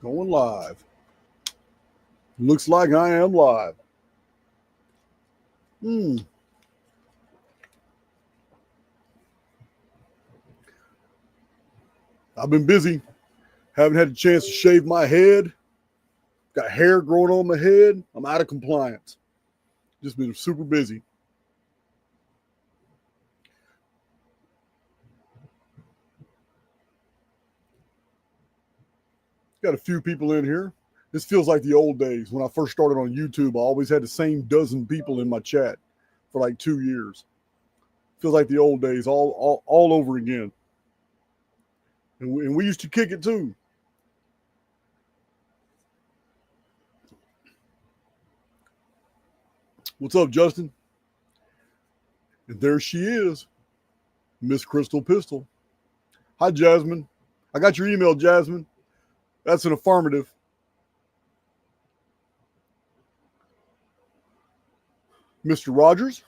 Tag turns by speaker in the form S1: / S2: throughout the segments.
S1: Going live. Looks like I am live. I've been busy. Haven't had a chance to shave my head. Got hair growing on my head. I'm out of compliance. Just been super busy. Got a few people in here. This feels like the old days. When I first started on YouTube, I always had the same dozen people in my chat for like 2 years. Feels like the old days all over again. And we used to kick it too. What's up, Justin? And there she is, Miss Crystal Pistol. Hi, Jasmine. I got your email, Jasmine. That's an affirmative. Mr. Rogers.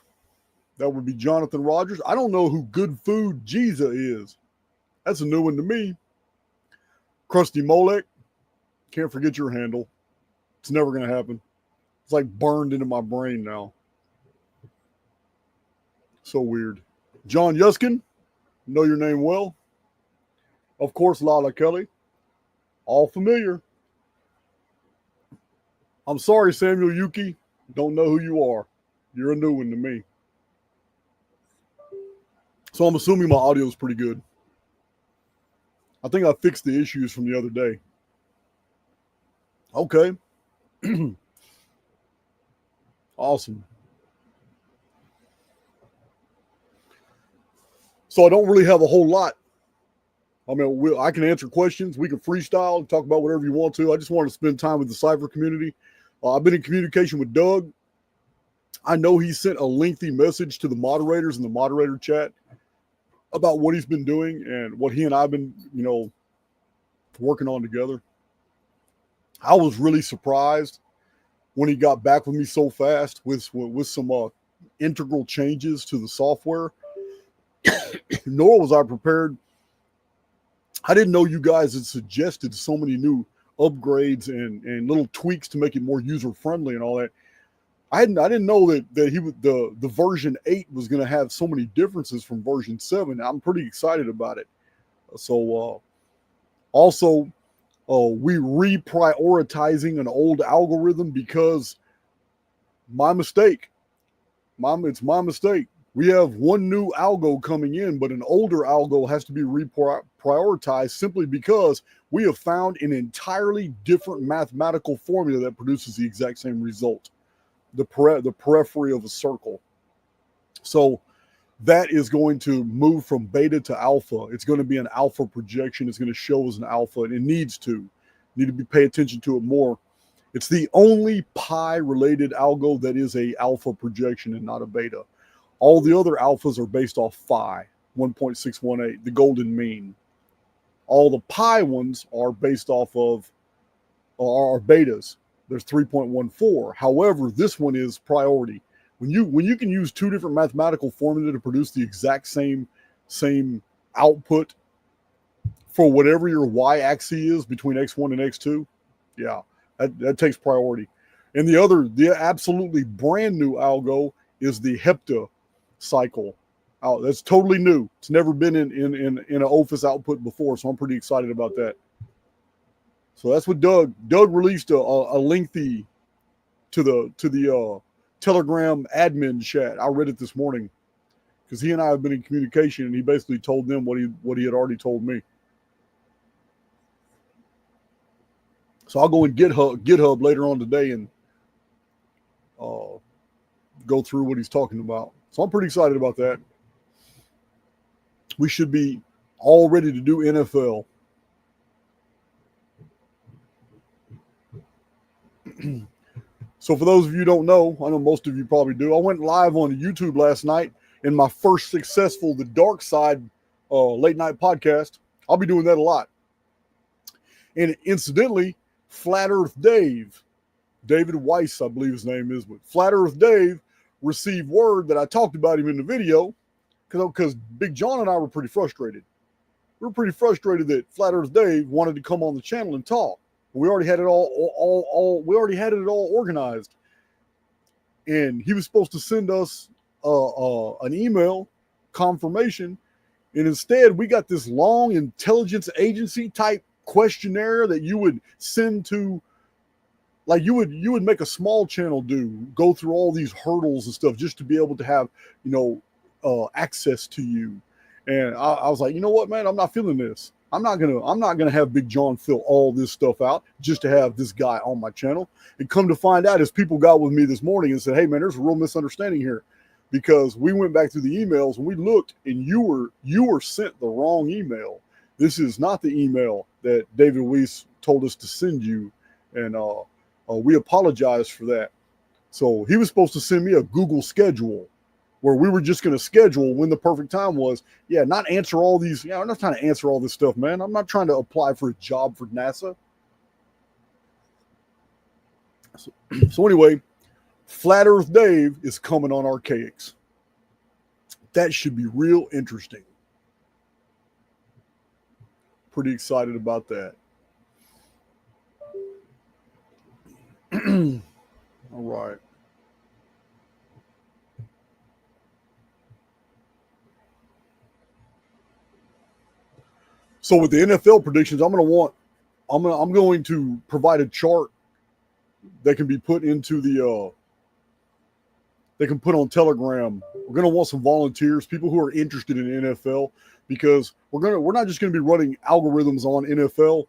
S1: That would be Jonathan Rogers. I don't know who Good Food Jesus is. That's a new one to me. Krusty Molek. Can't forget your handle. It's never going to happen. It's like burned into my brain now. So weird. John Yuskin. Know your name well. Of course, Lala Kelly. All familiar. I'm sorry, Samuel Yuki. Don't know who you are. You're a new one to me. So I'm assuming my audio is pretty good. I think I fixed the issues from the other day. Okay. Awesome. So I don't really have a whole lot. I mean, I can answer questions. We can freestyle, talk about whatever you want to. I just want to spend time with the PSYFR community. I've been in communication with Doug. I know he sent a lengthy message to the moderators in the moderator chat about what he's been doing and what he and I have been, working on together. I was really surprised when he got back with me so fast with some integral changes to the software. Nor was I prepared. I didn't know you guys had suggested so many new upgrades and little tweaks to make it more user friendly and all that. I didn't know that the version 8 was going to have so many differences from version 7. I'm pretty excited about it. So also we reprioritizing an old algorithm because my mistake. It's my mistake. We have one new algo coming in, but an older algo has to be reprioritized simply because we have found an entirely different mathematical formula that produces the exact same result, the periphery of a circle. So that is going to move from beta to alpha. It's going to be an alpha projection. It's going to show as an alpha, and it needs to pay attention to it more. It's the only pi-related algo that is a alpha projection and not a beta. All the other alphas are based off phi, 1.618, the golden mean. All the pi ones are based off of, are betas. There's 3.14. However, this one is priority. When you can use two different mathematical formula to produce the exact same output for whatever your y-axis is between x1 and x2, yeah, that takes priority. And the absolutely brand new algo is the hepta cycle. That's totally new. It's never been in an OFIS output before, so I'm pretty excited about that. So that's what Doug released a lengthy to the Telegram admin chat. I read it this morning because he and I have been in communication, and he basically told them what he had already told me. So I'll go in GitHub later on today and go through what he's talking about. So I'm pretty excited about that. We should be all ready to do NFL. So for those of you who don't know, I know most of you probably do, I went live on YouTube last night in my first successful The Dark Side late night podcast. I'll be doing that a lot. And incidentally, Flat Earth David Weiss, I believe his name is, but Flat Earth Dave received word that I talked about him in the video because Big John and I were pretty frustrated. We were pretty frustrated that Flat Earth Dave wanted to come on the channel and talk. We already had it all we already had it all organized. And he was supposed to send us an email confirmation. And instead, we got this long intelligence agency type questionnaire that you would send to, like you would make a small channel go through all these hurdles and stuff just to be able to have, access to you. And I was like, you know what, man, I'm not feeling this. I'm not gonna have Big John fill all this stuff out just to have this guy on my channel. And come to find out, as people got with me this morning and said, hey man, there's a real misunderstanding here, because we went back through the emails and we looked, and you were sent the wrong email. This is not the email that David Weiss told us to send you, and we apologize for that. So he was supposed to send me a Google schedule where we were just going to schedule when the perfect time was. Yeah, not answer all these. Yeah, I'm not trying to answer all this stuff, man. I'm not trying to apply for a job for NASA. So anyway, Flat Earth Dave is coming on Archaics. That should be real interesting. Pretty excited about that. All right. So with the NFL predictions, I'm going to provide a chart that can be put into they can put on Telegram. We're going to want some volunteers, people who are interested in NFL, because we're not just going to be running algorithms on NFL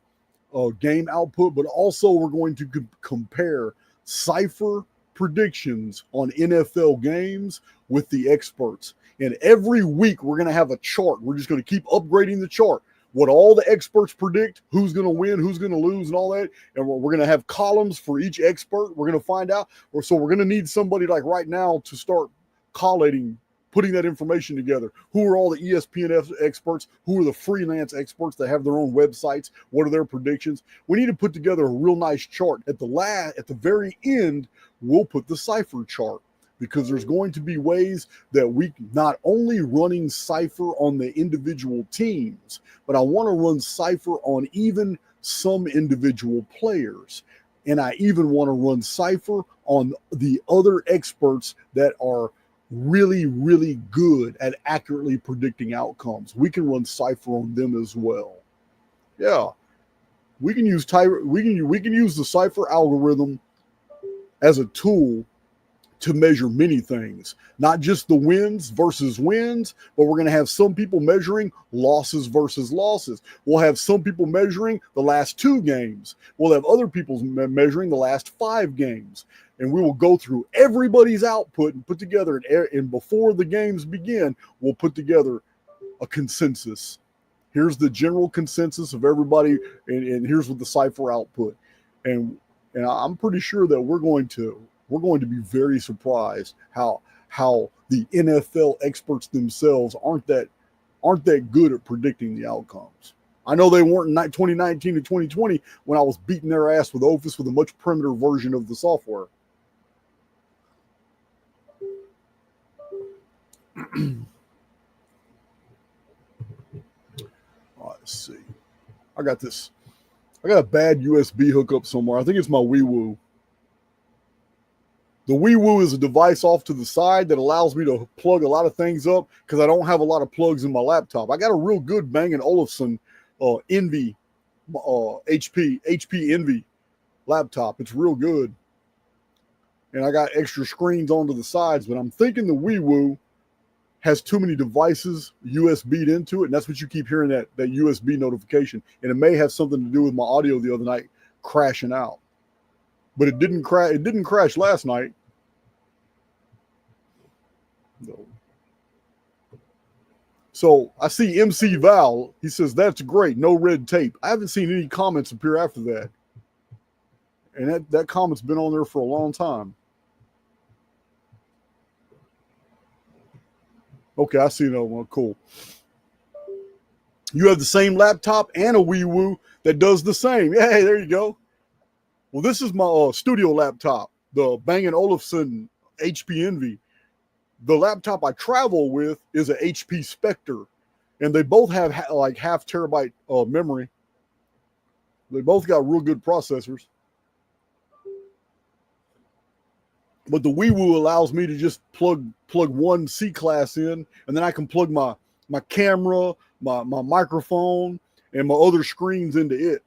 S1: game output, but also we're going to compare PSYFR predictions on NFL games with the experts. And every week we're going to have a chart. We're just going to keep upgrading the chart. What all the experts predict, who's going to win, who's going to lose, and all that. And we're going to have columns for each expert. We're going to find out. So we're going to need somebody like right now to start collating, putting that information together. Who are all the ESPN experts? Who are the freelance experts that have their own websites? What are their predictions? We need to put together a real nice chart. At the very end, we'll put the PSYFR chart, because there's going to be ways that we not only running PSYFR on the individual teams, but I want to run PSYFR on even some individual players. And I even want to run PSYFR on the other experts that are really, really good at accurately predicting outcomes. We can run PSYFR on them as well. Yeah, we can use we can use the PSYFR algorithm as a tool to measure many things, not just the wins versus wins, but we're going to have some people measuring losses versus losses. We'll have some people measuring the last 2 games. We'll have other people measuring the last 5 games. And we will go through everybody's output and put together, and before the games begin, we'll put together a consensus. Here's the general consensus of everybody, and here's what the PSYFR output. And I'm pretty sure that we're going to be very surprised how the NFL experts themselves aren't that good at predicting the outcomes. I know they weren't in 2019 to 2020 when I was beating their ass with Office with a much primitive version of the software. Let's see. I got a bad USB hookup somewhere. I think it's my WiWu. The WiWu is a device off to the side that allows me to plug a lot of things up, because I don't have a lot of plugs in my laptop. I got a real good Bang & Olufsen Envy HP Envy laptop. It's real good. And I got extra screens onto the sides, but I'm thinking the WiWu has too many devices USB'd into it, and that's what you keep hearing, that USB notification. And it may have something to do with my audio the other night crashing out. But it didn't crash. It didn't crash last night. No. So I see MC Val. He says, that's great. No red tape. I haven't seen any comments appear after that. And that comment's been on there for a long time. Okay, I see another one. Cool. You have the same laptop and a WiWu that does the same. Yeah, hey, there you go. Well, this is my studio laptop, the Bang & Olufsen HP Envy. The laptop I travel with is a HP Spectre, and they both have like half terabyte memory. They both got real good processors. But the WiWu allows me to just plug one C class in, and then I can plug my camera, my microphone, and my other screens into it.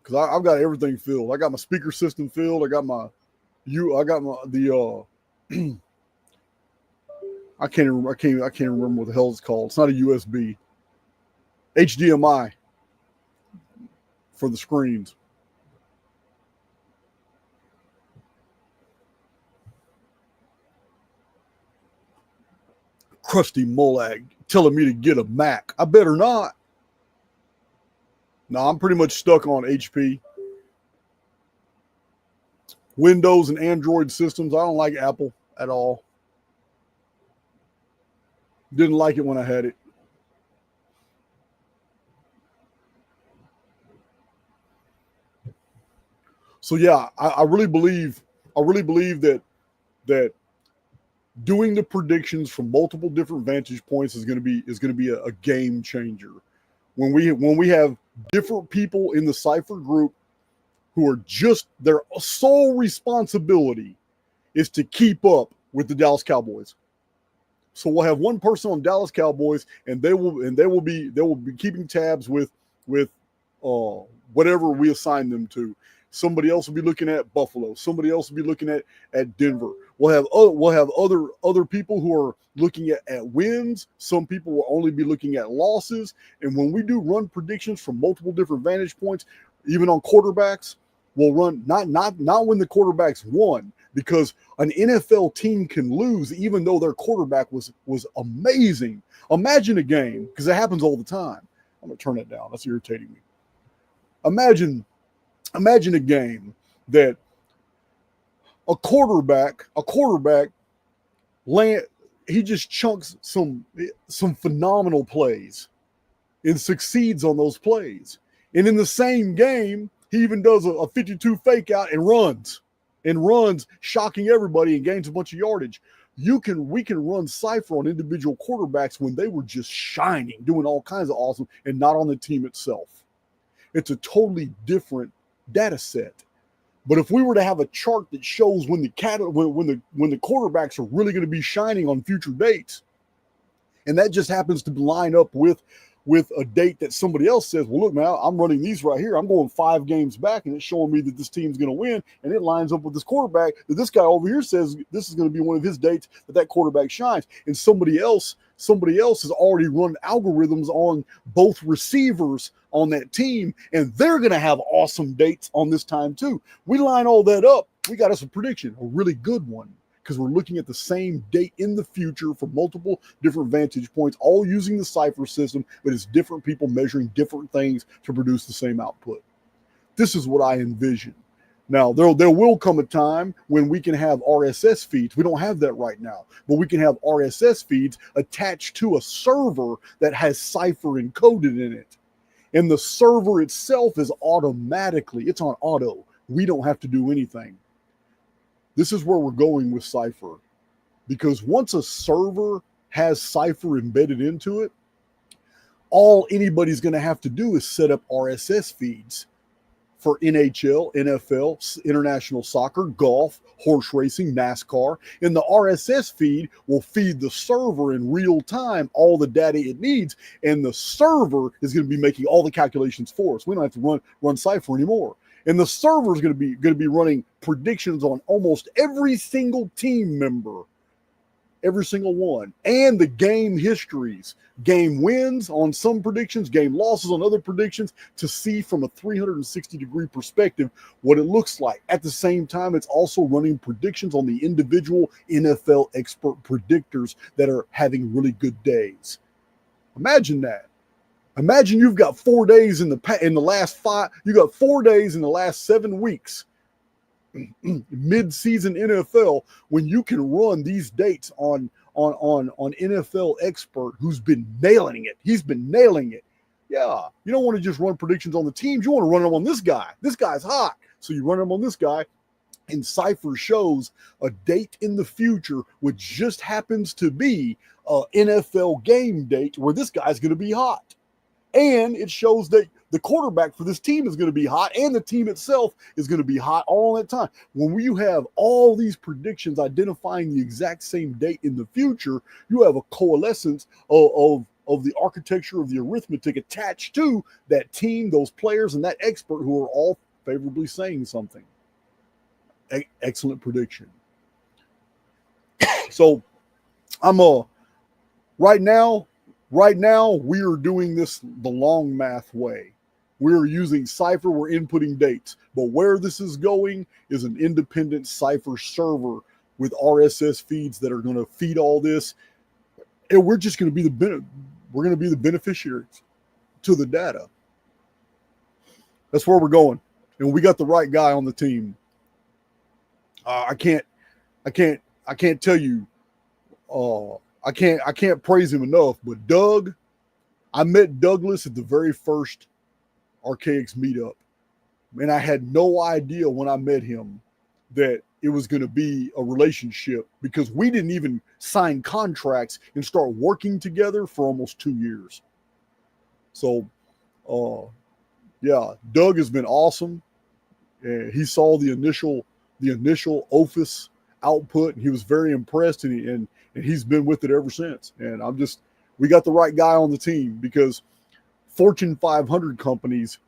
S1: Because I've got everything filled. I got my speaker system filled. I got I can't remember what the hell it's called. It's not a USB. HDMI for the screens. Crusty Molag telling me to get a Mac. I better not. No, I'm pretty much stuck on HP. Windows and Android systems. I don't like Apple at all. Didn't like it when I had it. So yeah, I really believe that doing the predictions from multiple different vantage points is going to be a game changer. When we have different people in the Cypher group who are just their sole responsibility is to keep up with the Dallas Cowboys. So we'll have one person on Dallas Cowboys, and they will be keeping tabs with whatever we assign them to. Somebody else will be looking at Buffalo. Somebody else will be looking at Denver. We'll have other people who are looking at wins. Some people will only be looking at losses. And when we do run predictions from multiple different vantage points, even on quarterbacks, we'll run not when the quarterbacks won, because an NFL team can lose even though their quarterback was amazing. Imagine a game, because it happens all the time. I'm gonna turn it down. That's irritating me. Imagine a game that a quarterback he just chunks some phenomenal plays and succeeds on those plays. And in the same game, he even does a 52 fake out and runs, shocking everybody and gains a bunch of yardage. We can run Cypher on individual quarterbacks when they were just shining, doing all kinds of awesome, and not on the team itself. It's a totally different data set. But if we were to have a chart that shows when the quarterbacks are really going to be shining on future dates, and that just happens to line up with a date that somebody else says, well, look, man, I'm running these right here. I'm going 5 games back, and it's showing me that this team's going to win, and it lines up with this quarterback that this guy over here says this is going to be one of his dates that quarterback shines. And somebody else has already run algorithms on both receivers on that team, and they're going to have awesome dates on this time too. We line all that up. We got us a prediction, a really good one, because we're looking at the same date in the future from multiple different vantage points, all using the Cypher system, but it's different people measuring different things to produce the same output. This is what I envision. Now, there will come a time when we can have RSS feeds. We don't have that right now, but we can have RSS feeds attached to a server that has Cypher encoded in it. And the server itself is it's on auto. We don't have to do anything. This is where we're going with Cypher, because once a server has Cypher embedded into it, all anybody's going to have to do is set up RSS feeds for NHL, NFL, international soccer, golf, horse racing, NASCAR. And the RSS feed will feed the server in real time all the data it needs. And the server is going to be making all the calculations for us. We don't have to run Cypher anymore. And the server is going to be running predictions on almost every single team member, every single one, and the game histories, game wins on some predictions, game losses on other predictions, to see from a 360-degree perspective what it looks like. At the same time, it's also running predictions on the individual NFL expert predictors that are having really good days. Imagine that. Imagine you've got 4 days in the last 5. You got 4 days in the last 7 weeks, mid-season NFL, when you can run these dates on NFL expert who's been nailing it. He's been nailing it. Yeah, you don't want to just run predictions on the teams. You want to run them on this guy. This guy's hot, so you run them on this guy. And Cypher shows a date in the future, which just happens to be an NFL game date where this guy's going to be hot. And it shows that the quarterback for this team is going to be hot, and the team itself is going to be hot all that time. When you have all these predictions identifying the exact same date in the future, you have a coalescence of the architecture of the arithmetic attached to that team, those players, and that expert who are all favorably saying something. Excellent prediction. So I'm right now we are doing this the long math way. We're using PSYFR, we're inputting dates. But where this is going is an independent PSYFR server with RSS feeds that are going to feed all this. And we're just going to be the beneficiaries to the data. That's where we're going. And we got the right guy on the team. I can't tell you, I can't praise him enough, but Doug, I met Douglas at the very first Archaics meetup, and I had no idea when I met him that it was going to be a relationship, because we didn't even sign contracts and start working together for almost 2 years. So, yeah, Doug has been awesome. He saw the initial OFIS output, and he was very impressed, and he's been with it ever since. And we got the right guy on the team, because Fortune 500 companies,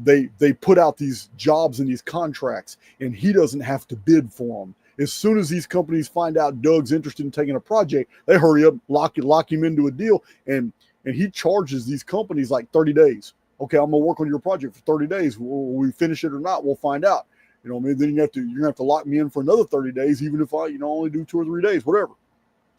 S1: they put out these jobs and these contracts, and he doesn't have to bid for them. As soon as these companies find out Doug's interested in taking a project, they hurry up, lock him into a deal, and he charges these companies like 30 days. Okay, I'm gonna work on your project for 30 days. Will we finish it or not? We'll find out. You know what I mean? Then you're gonna have to lock me in for another 30 days, even if I, only do 2 or 3 days, whatever.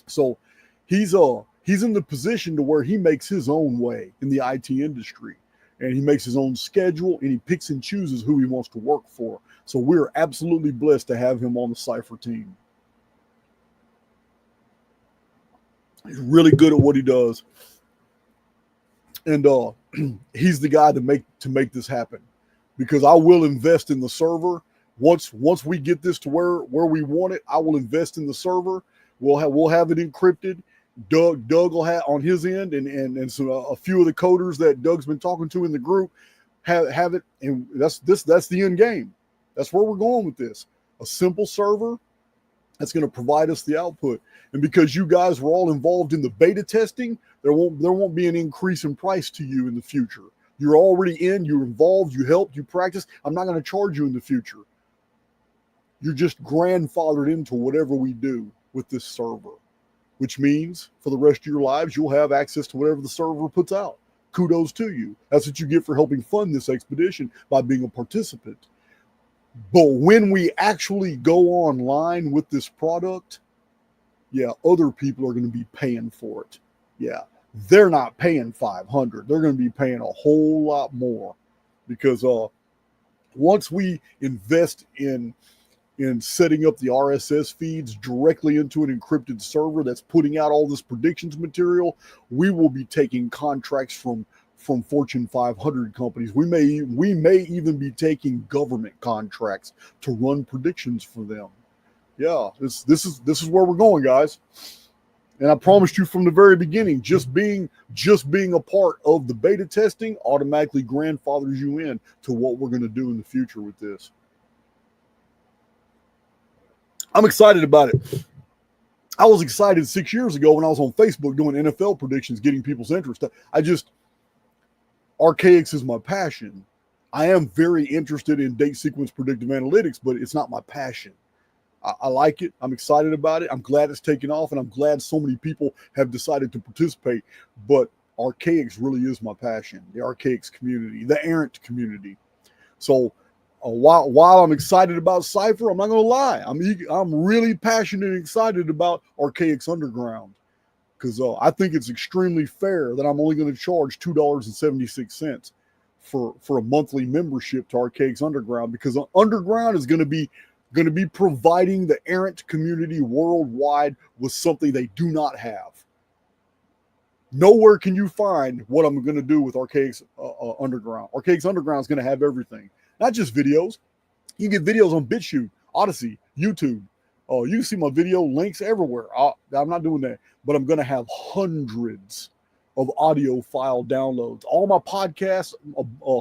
S1: So he's in the position to where he makes his own way in the IT industry, and he makes his own schedule, and he picks and chooses who he wants to work for. So we're absolutely blessed to have him on the PSYFR team. He's really good at what he does, and he's the guy to make this happen, because I will invest in the server. Once we get this to where we want it, I will invest in the server. We'll have it encrypted. Doug will have on his end, and so a few of the coders that Doug's been talking to in the group have it, and that's the end game. That's where we're going with this. A simple server that's going to provide us the output. And because you guys were all involved in the beta testing, there won't be an increase in price to you in the future. You're already in, you're involved, you helped, you practiced. I'm not going to charge you in the future. You're just grandfathered into whatever we do with this server, which means for the rest of your lives, you'll have access to whatever the server puts out. Kudos to you. That's what you get for helping fund this expedition, by being a participant. But when we actually go online with this product, yeah, other people are going to be paying for it. Yeah, they're not paying $500. They're going to be paying a whole lot more, because once we invest in setting up the RSS feeds directly into an encrypted server that's putting out all this predictions material, we will be taking contracts from Fortune 500 companies. We may even be taking government contracts to run predictions for them. Yeah, this is where we're going, guys. And I promised you from the very beginning, just being a part of the beta testing automatically grandfathers you in to what we're going to do in the future with this. I'm excited about it. I was excited 6 years ago when I was on Facebook doing NFL predictions, getting people's interest. Archaics is my passion. I am very interested in date sequence predictive analytics, but it's not my passion. I like it. I'm excited about it. I'm glad it's taken off, and I'm glad so many people have decided to participate. But Archaics really is my passion, the Archaics community, the errant community. So while I'm excited about PSYFR, I'm not going to lie. I'm really passionate and excited about Archaics Underground, because I think it's extremely fair that I'm only going to charge $2.76 for a monthly membership to Archaics Underground, because Underground is going to be providing the errant community worldwide with something they do not have. Nowhere can you find what I'm going to do with Archaics Underground. Archaics Underground is going to have everything. Not just videos. You get videos on BitChute, Odyssey, YouTube. You can see my video links everywhere. I'm not doing that. But I'm going to have hundreds of audio file downloads. All my podcasts,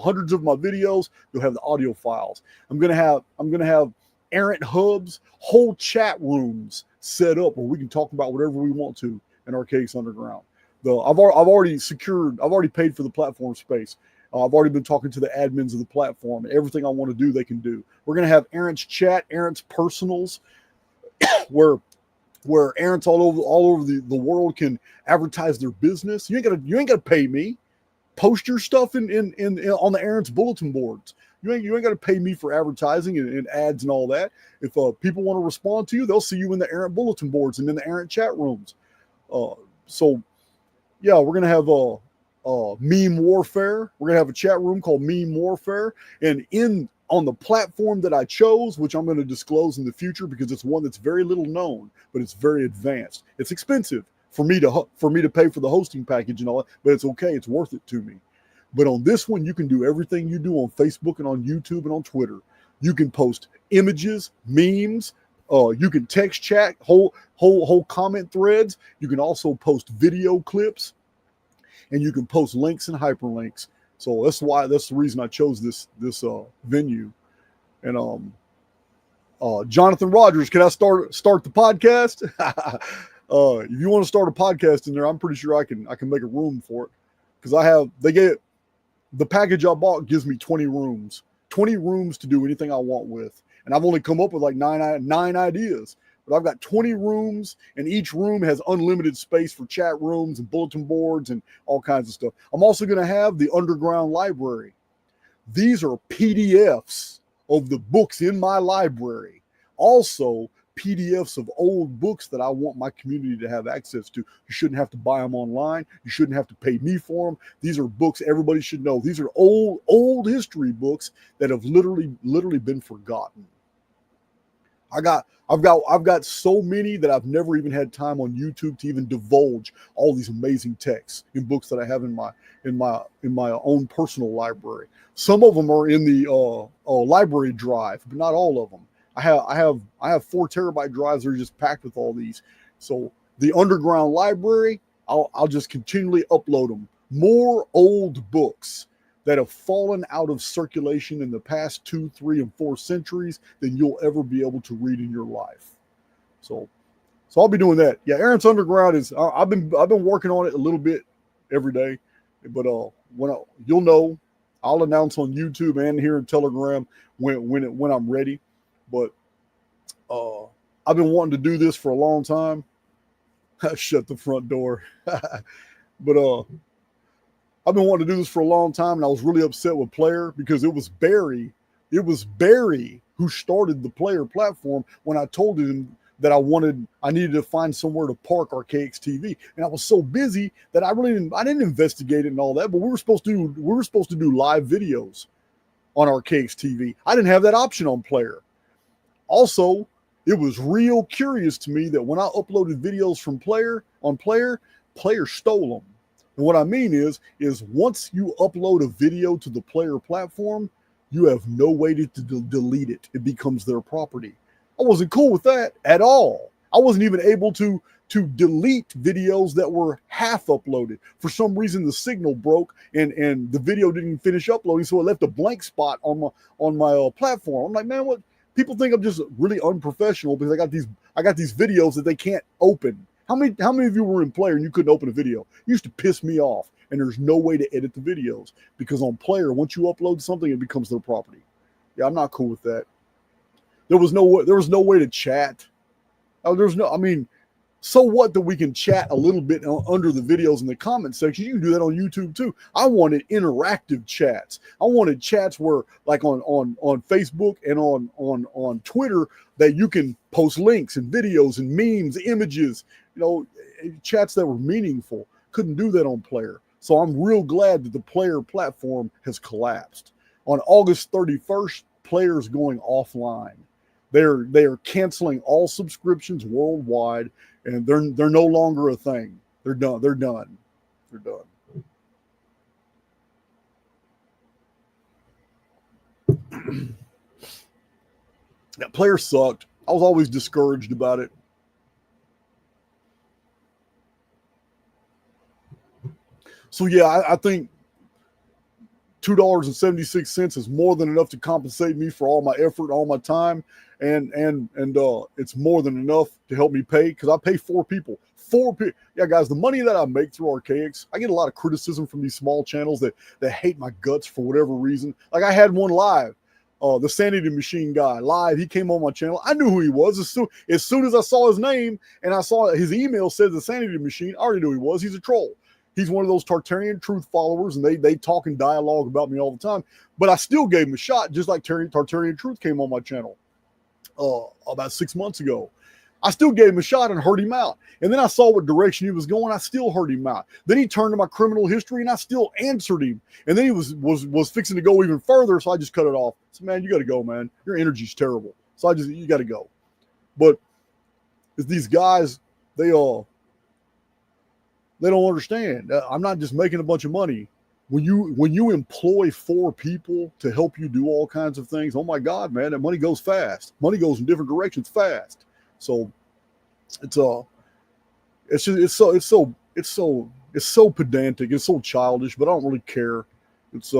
S1: hundreds of my videos, you'll have the audio files. I'm gonna have errant hubs, whole chat rooms set up where we can talk about whatever we want to in Archaics Underground. I've already paid for the platform space. I've already been talking to the admins of the platform. Everything I want to do, they can do. We're gonna have Errant's chat, Errant's personals, where errants all over the world can advertise their business. You ain't gotta pay me. Post your stuff in on the errants bulletin boards. You ain't gotta pay me for advertising and ads and all that. If people want to respond to you, they'll see you in the errant bulletin boards and in the errant chat rooms. So yeah, we're gonna have meme warfare. We're gonna have a chat room called Meme Warfare, and on the platform that I chose, which I'm going to disclose in the future because it's one that's very little known, but it's very advanced. It's expensive for me to pay for the hosting package and all that, but it's okay. It's worth it to me. But on this one, you can do everything you do on Facebook and on YouTube and on Twitter. You can post images, memes. You can text chat, whole comment threads. You can also post video clips, and you can post links and hyperlinks. So that's the reason I chose this venue. And Jonathan Rogers, can I start the podcast? If you want to start a podcast in there, I'm pretty sure I can make a room for it, because the package I bought gives me 20 rooms to do anything I want with, and I've only come up with like nine ideas. But I've got 20 rooms, and each room has unlimited space for chat rooms and bulletin boards and all kinds of stuff. I'm also going to have the underground library. These are PDFs of the books in my library. Also, PDFs of old books that I want my community to have access to. You shouldn't have to buy them online. You shouldn't have to pay me for them. These are books everybody should know. These are old history books that have literally been forgotten. I've got so many that I've never even had time on YouTube to even divulge all these amazing texts in books that I have in my own personal library. Some of them are in the library drive, but not all of them. I have 4 terabyte drives that are just packed with all these. So the underground library, I'll just continually upload them. More old books that have fallen out of circulation in the past 2, 3, and 4 centuries than you'll ever be able to read in your life. So I'll be doing that. Yeah, Errant's Underground is. I've been working on it a little bit every day, but you'll know, I'll announce on YouTube and here in Telegram when I'm ready. But I've been wanting to do this for a long time. Shut the front door. But I've been wanting to do this for a long time, and I was really upset with Player because it was Barry who started the Player platform when I told him that I needed to find somewhere to park Archaics TV, and I was so busy that I didn't investigate it and all that. But we were supposed to do live videos on Archaics TV. I didn't have that option on Player. Also, it was real curious to me that when I uploaded videos from Player stole them. And what I mean is once you upload a video to the Player platform, you have no way to delete it. It becomes their property. I wasn't cool with that at all. I wasn't even able to delete videos that were half uploaded. For some reason, the signal broke and the video didn't finish uploading, so it left a blank spot on my platform. I'm like, man, what? People think I'm just really unprofessional because I got these videos that they can't open. How many of you were in Player and you couldn't open a video? It used to piss me off, and there's no way to edit the videos because on Player, once you upload something, it becomes their property. Yeah, I'm not cool with that. There was no way to chat. So what that we can chat a little bit under the videos in the comment section? You can do that on YouTube too. I wanted interactive chats. I wanted chats where, like on Facebook and on Twitter, that you can post links and videos and memes, images, chats that were meaningful. Couldn't do that on Player. So I'm real glad that the Player platform has collapsed. On August 31st, Player's going offline. They are canceling all subscriptions worldwide, and they're no longer a thing. They're done. They're done. That Player sucked. I was always discouraged about it. So yeah, I think $2.76 is more than enough to compensate me for all my effort, all my time, and it's more than enough to help me pay, because I pay 4 people. 4 people. Yeah, guys, the money that I make through Archaics, I get a lot of criticism from these small channels that hate my guts for whatever reason. Like I had one live. The Sanity Machine guy live. He came on my channel. I knew who he was as soon as I saw his name and I saw his email said the Sanity Machine. I already knew who he was. He's a troll. He's one of those Tartarian Truth followers, and they talk and dialogue about me all the time. But I still gave him a shot, just like Tartarian Truth came on my channel about 6 months ago. I still gave him a shot and heard him out. And then I saw what direction he was going. I still heard him out. Then he turned to my criminal history, and I still answered him. And then he was fixing to go even further, so I just cut it off. So, man, you got to go, man. Your energy's terrible. So you got to go. But it's these guys, they don't understand. I'm not just making a bunch of money. When you employ 4 people to help you do all kinds of things, oh my God, man, that money goes fast. Money goes in different directions fast. So it's so pedantic. It's so childish, but I don't really care. It's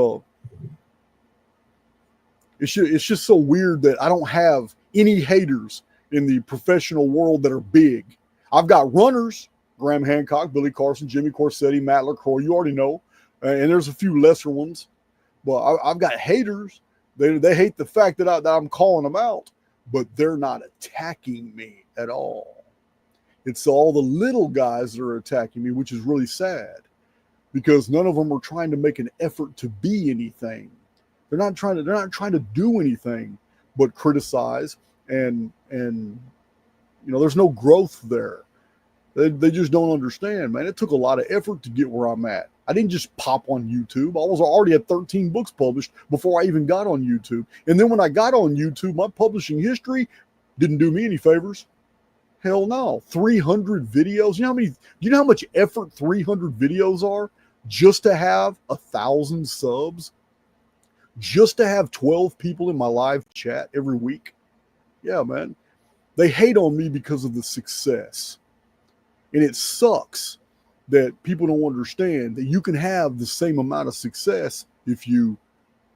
S1: just so weird that I don't have any haters in the professional world that are big. I've got runners. Graham Hancock, Billy Carson, Jimmy Corsetti, Matt LaCroix, you already know. And there's a few lesser ones. But I've got haters. They hate the fact that I'm calling them out, but they're not attacking me at all. It's all the little guys that are attacking me, which is really sad, because none of them are trying to make an effort to be anything. They're not trying to do anything but criticize, and there's no growth there. They just don't understand, man. It took a lot of effort to get where I'm at. I didn't just pop on YouTube. I was already at 13 books published before I even got on YouTube. And then when I got on YouTube, my publishing history didn't do me any favors. Hell no. 300 videos. Do you know how much effort 300 videos are just to have 1,000 subs? Just to have 12 people in my live chat every week? Yeah, man. They hate on me because of the success. And it sucks that people don't understand that you can have the same amount of success if you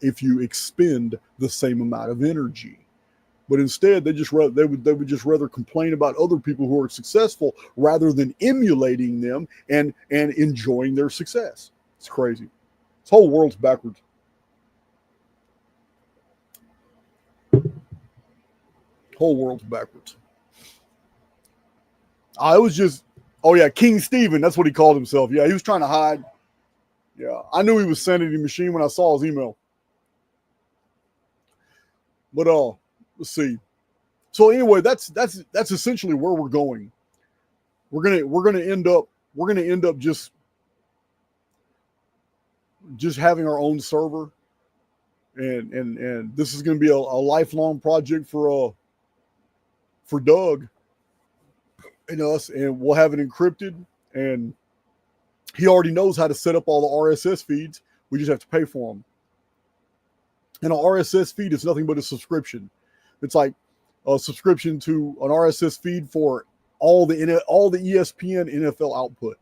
S1: expend the same amount of energy. But instead, they would just rather complain about other people who are successful rather than emulating them and enjoying their success. It's crazy. This whole world's backwards. Whole world's backwards. I was just. Oh, yeah, King Stephen. That's what he called himself. Yeah, he was trying to hide. Yeah, I knew he was Sanity Machine when I saw his email. But let's see. So anyway, that's essentially where we're going. We're gonna end up just having our own server, and this is gonna be a lifelong project for Doug and us, and we'll have it encrypted, and he already knows how to set up all the RSS feeds. We just have to pay for them. And an RSS feed is nothing but a subscription. It's like a subscription to an RSS feed for all the ESPN NFL output.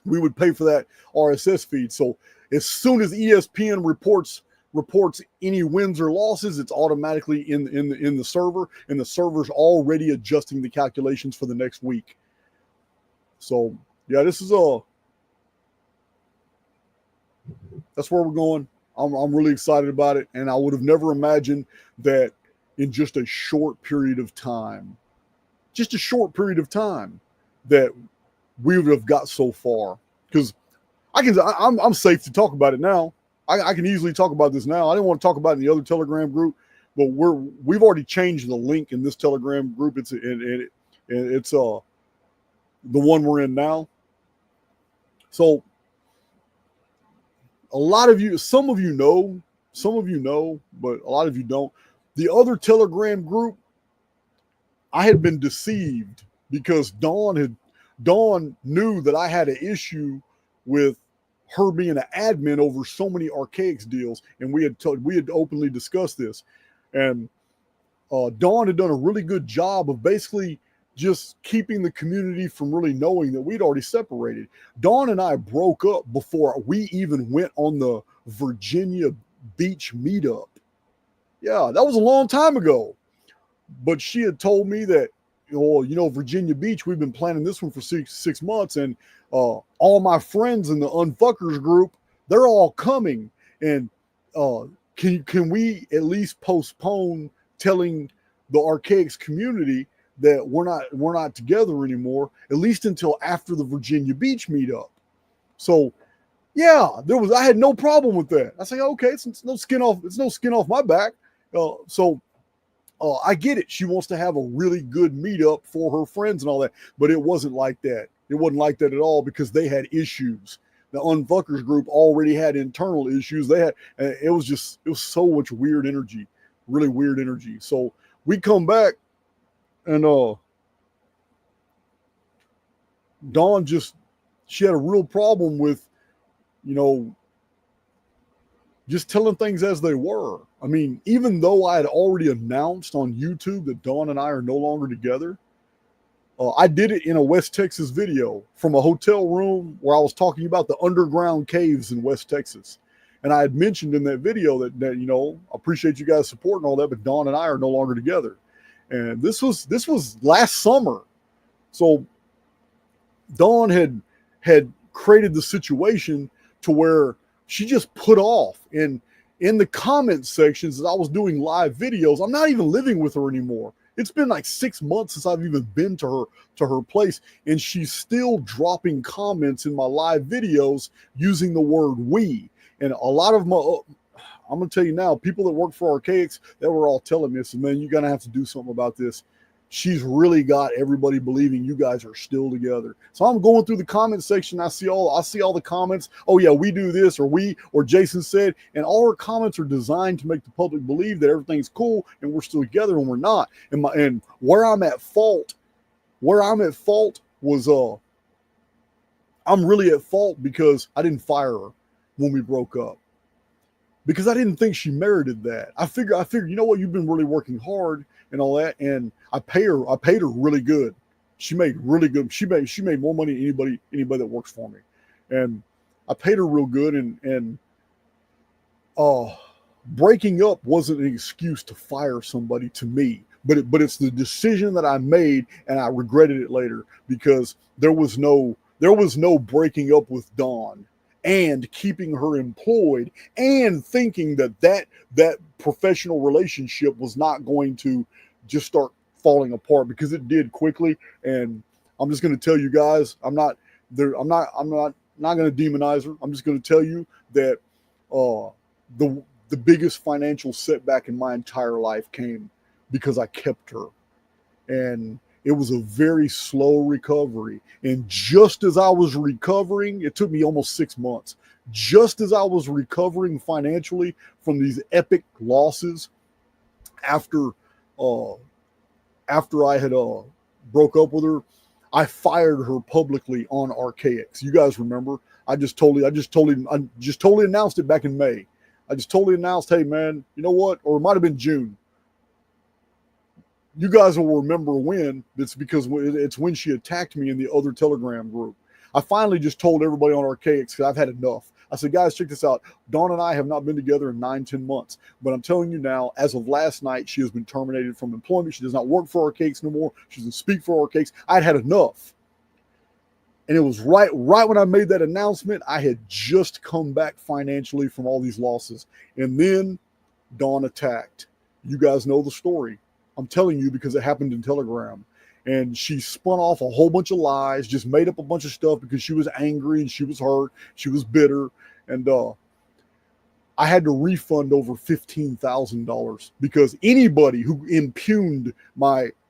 S1: We would pay for that RSS feed. So as soon as ESPN reports any wins or losses, it's automatically in the server, and the server's already adjusting the calculations for the next week. So yeah, this is that's where we're going. I'm really excited about it, and I would have never imagined that in just a short period of time, that we would have got so far. Because I'm safe to talk about it now. I can easily talk about this now. I didn't want to talk about it in the other Telegram group, but we've already changed the link in this Telegram group. It's the one we're in now. So a lot of you, some of you know, but a lot of you don't. The other Telegram group, I had been deceived because Dawn knew that I had an issue with her being an admin over so many Archaics deals, and we had openly discussed this. And Dawn had done a really good job of basically just keeping the community from really knowing that we'd already separated. Dawn and I broke up before we even went on the Virginia Beach meetup. Yeah, that was a long time ago. But she had told me that, Virginia Beach, we've been planning this one for six months, and all my friends in the Unfuckers group, they're all coming. And can we at least postpone telling the Archaics community that we're not together anymore, at least until after the Virginia Beach meetup? So yeah, I had no problem with that. I say, okay, it's no skin off my back. I get it. She wants to have a really good meetup for her friends and all that, but it wasn't like that. It wasn't like that at all, because they had issues. The Unfuckers group already had internal issues. It was so much weird energy, really weird energy. So we come back, and Dawn she had a real problem with, just telling things as they were. I mean, even though I had already announced on YouTube that Dawn and I are no longer together, I did it in a West Texas video from a hotel room where I was talking about the underground caves in West Texas. And I had mentioned in that video that I appreciate you guys supporting all that, but Dawn and I are no longer together. And this was last summer. So Dawn had created the situation to where she just put off. And in the comment sections, as I was doing live videos, I'm not even living with her anymore. It's been like 6 months since I've even been to her place, and she's still dropping comments in my live videos using the word "we." And a lot of I'm gonna tell you now, people that work for Archaics, that were all telling me, I said, man, you're gonna have to do something about this. She's really got everybody believing you guys are still together. So I'm going through the comment section. I see all the comments. Oh yeah, we do this, or Jason said, and all her comments are designed to make the public believe that everything's cool and we're still together, and we're not. And where I'm at fault was I'm really at fault because I didn't fire her when we broke up, because I didn't think she merited that. I figured, you know what, you've been really working hard and all that, and I paid her really good. She made really good. She made more money than anybody that works for me, and I paid her real good. And breaking up wasn't an excuse to fire somebody to me, but it's the decision that I made, and I regretted it later, because there was no breaking up with Dawn and keeping her employed and thinking that professional relationship was not going to just start falling apart, because it did quickly. And I'm just going to tell you guys, I'm not going to demonize her. I'm just going to tell you that the biggest financial setback in my entire life came because I kept her. And it was a very slow recovery. And just as I was recovering, it took me almost 6 months. Just as I was recovering financially from these epic losses after I had broke up with her, I fired her publicly on Archaics. You guys remember? I just totally announced it back in May. I just totally announced, hey man, you know what? Or it might have been June. You guys will remember when. It's because it's when she attacked me in the other Telegram group. I finally just told everybody on Archaics, because I've had enough. I said, guys, check this out. Dawn and I have not been together in 9-10 months. But I'm telling you now, as of last night, she has been terminated from employment. She does not work for Archaics no more. She doesn't speak for Archaics. I'd had enough. And it was right when I made that announcement, I had just come back financially from all these losses. And then Dawn attacked. You guys know the story. I'm telling you because it happened in Telegram. And she spun off a whole bunch of lies, just made up a bunch of stuff because she was angry and she was hurt. She was bitter. And I had to refund over $15,000 because anybody who impugned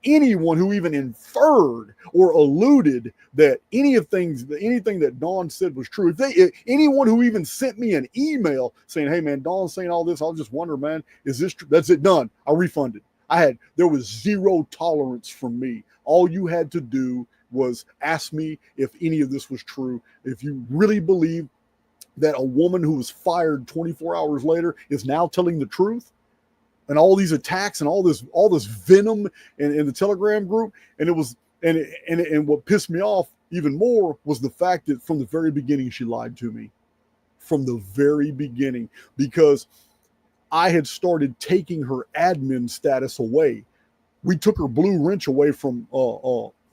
S1: anyone who even inferred or alluded that anything that Dawn said was true, if anyone who even sent me an email saying, hey man, Dawn's saying all this, I'll just wonder, man, is this true? That's it, done. I refunded. There was zero tolerance from me. All you had to do was ask me if any of this was true. If you really believe that a woman who was fired 24 hours later is now telling the truth, and all these attacks and all this venom in the Telegram group, and it was And what pissed me off even more was the fact that from the very beginning she lied to me. From the very beginning, because I had started taking her admin status away. We took her blue wrench away from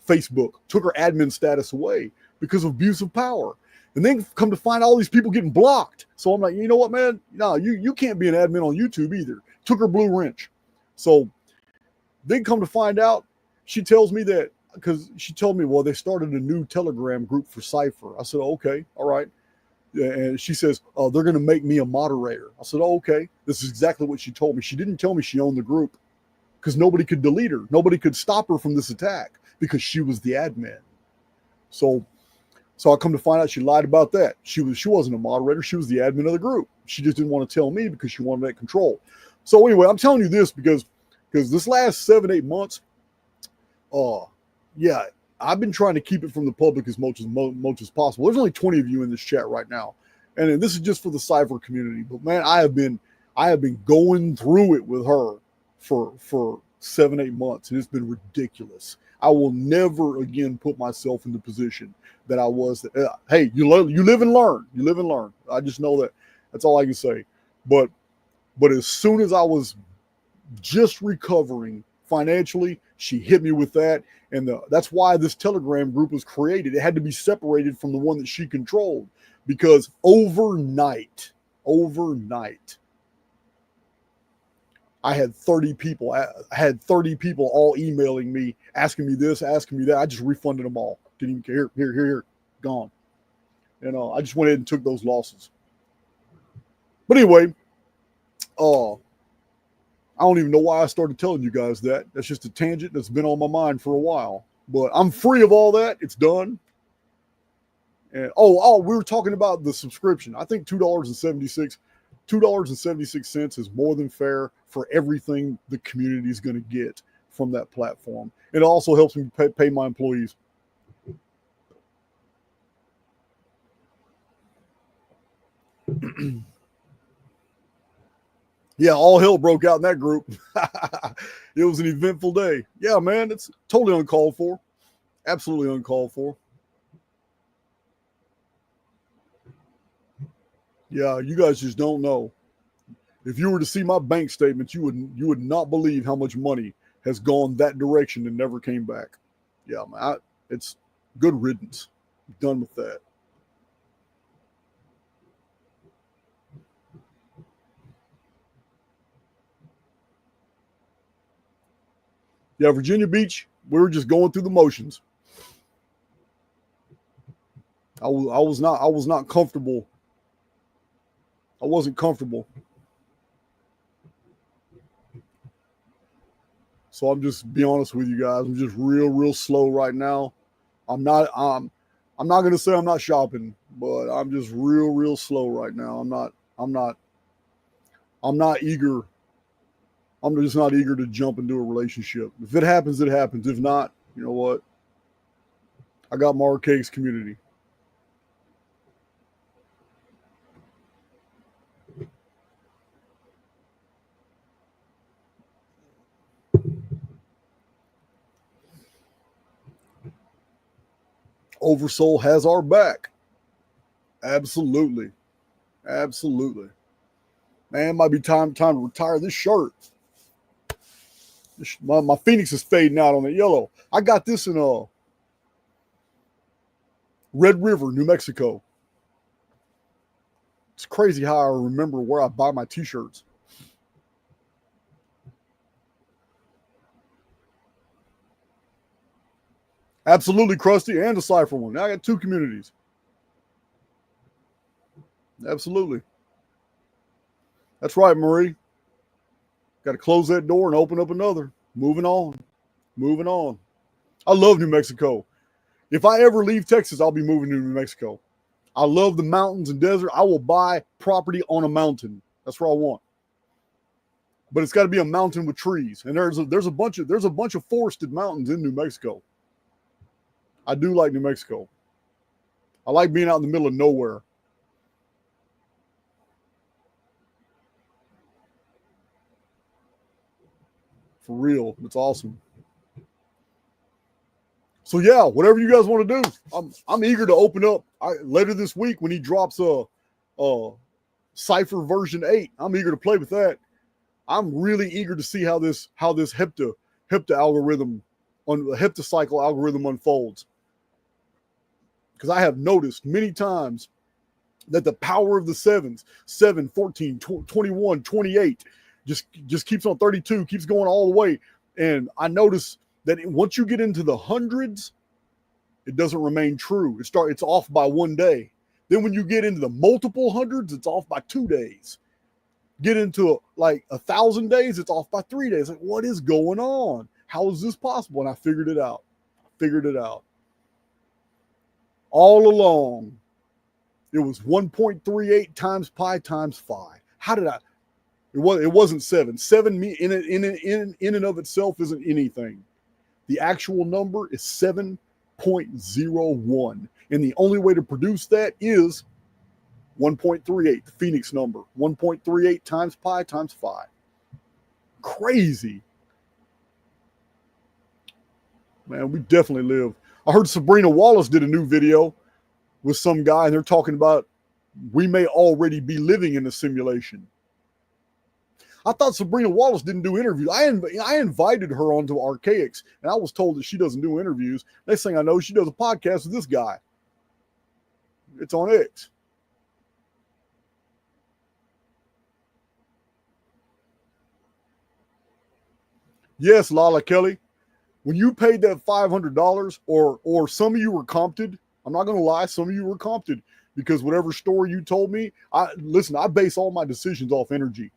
S1: Facebook, took her admin status away because of abuse of power. And then come to find all these people getting blocked. So I'm like, you know what, man? No, you can't be an admin on YouTube either. Took her blue wrench. So then come to find out, she tells me that, because she told me, well, they started a new Telegram group for PSYFR. I said, okay, all right. And she says, oh, they're going to make me a moderator. I said, oh, okay. This is exactly what she told me. She didn't tell me she owned the group, because nobody could delete her. Nobody could stop her from this attack because she was the admin. So I come to find out she lied about that. She wasn't a moderator. She was the admin of the group. She just didn't want to tell me because she wanted that control. So anyway, I'm telling you this because this last 7-8 months, yeah, I've been trying to keep it from the public as much as possible. There's only 20 of you in this chat right now, and this is just for the PSYFR community. But man, I have been going through it with her for 7-8 months, and it's been ridiculous. I will never again put myself in the position that I was. Hey, you live and learn. You live and learn. I just know that. That's all I can say. But as soon as I was just recovering financially, she hit me with that. And that's why this Telegram group was created. It had to be separated from the one that she controlled, because overnight, I had 30 people. I had 30 people all emailing me, asking me this, asking me that. I just refunded them all. Didn't even care. Here, gone. I just went ahead and took those losses. But anyway, I don't even know why I started telling you guys that. That's just a tangent that's been on my mind for a while. But I'm free of all that. It's done. And we were talking about the subscription. I think $2.76 is more than fair for everything the community is going to get from that platform. It also helps me pay my employees. Yeah, all hell broke out in that group. It was an eventful day. Yeah, man, it's totally uncalled for. Absolutely uncalled for. Yeah, you guys just don't know. If you were to see my bank statements, you would not believe how much money has gone that direction and never came back. Yeah, man, it's good riddance. Done with that. Yeah, Virginia Beach, we were just going through the motions. I was not comfortable. I wasn't comfortable. So I'm just be honest with you guys. I'm just real slow right now. I'm not going to say I'm not shopping, but I'm just real slow right now. I'm not eager. I'm just not eager to jump into a relationship. If it happens, it happens. If not, you know what? I got my arcades community. Oversoul has our back. Absolutely. Man, it might be time to retire this shirt. My Phoenix is fading out on the yellow. I got this in Red River, New Mexico. It's crazy how I remember where I buy my t-shirts. Absolutely, Krusty, and the PSYFR one. Now I got two communities. Absolutely. That's right, Marie. Got to close that door and open up another. Moving on. I love New Mexico. If I ever leave Texas, I'll be moving to New Mexico. I love the mountains and desert. I will buy property on a mountain. That's what I want. But it's got to be a mountain with trees. And there's a bunch of forested mountains in New Mexico. I do like New Mexico. I like being out in the middle of nowhere. For real. It's awesome. So yeah, whatever you guys want to do, I'm eager to open up. Later this week when he drops a PSYFR version 8, I'm eager to play with that. I'm really eager to see how this hepta algorithm on the heptacycle algorithm unfolds, because I have noticed many times that the power of the sevens, 7, 14, 21, 28, just keeps on 32, keeps going all the way. And I notice that once you get into the hundreds, it doesn't remain true. It's off by 1 day. Then when you get into the multiple hundreds, it's off by 2 days. Get into like 1,000 days, it's off by 3 days. Like, what is going on? How is this possible? And I figured it out. All along, it was 1.38 times pi times phi. How did I? It wasn't 7. 7 in and of itself isn't anything. The actual number is 7.01, and the only way to produce that is 1.38, the Phoenix number. 1.38 times pi times phi. Crazy. Man, we definitely live. I heard Sabrina Wallace did a new video with some guy, and they're talking about we may already be living in a simulation. I thought Sabrina Wallace didn't do interviews. I invited her onto Archaics, and I was told that she doesn't do interviews. Next thing I know, she does a podcast with this guy. It's on X. Yes, Lala Kelly. When you paid that $500, or some of you were comped, I'm not going to lie, some of you were comped, because whatever story you told me, I base all my decisions off energy.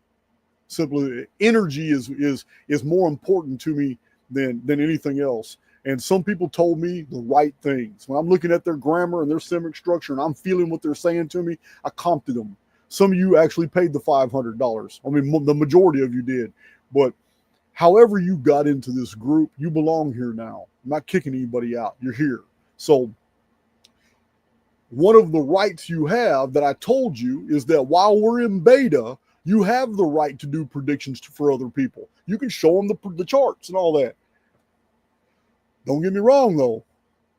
S1: Simply, energy is more important to me than anything else. And some people told me the right things. When I'm looking at their grammar and their semic structure and I'm feeling what they're saying to me, I comped them. Some of you actually paid the $500. I mean, the majority of you did. But however you got into this group, you belong here now. I'm not kicking anybody out. You're here. So one of the rights you have that I told you is that while we're in beta, you have the right to do predictions for other people. You can show them the charts and all that. Don't get me wrong, though.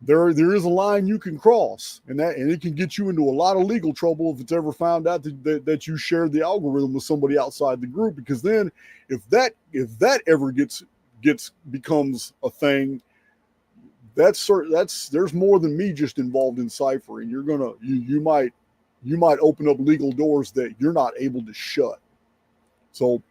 S1: There is a line you can cross, and it can get you into a lot of legal trouble if it's ever found out that you shared the algorithm with somebody outside the group. Because then, if that ever becomes a thing, there's more than me just involved in ciphering. You might open up legal doors that you're not able to shut. So,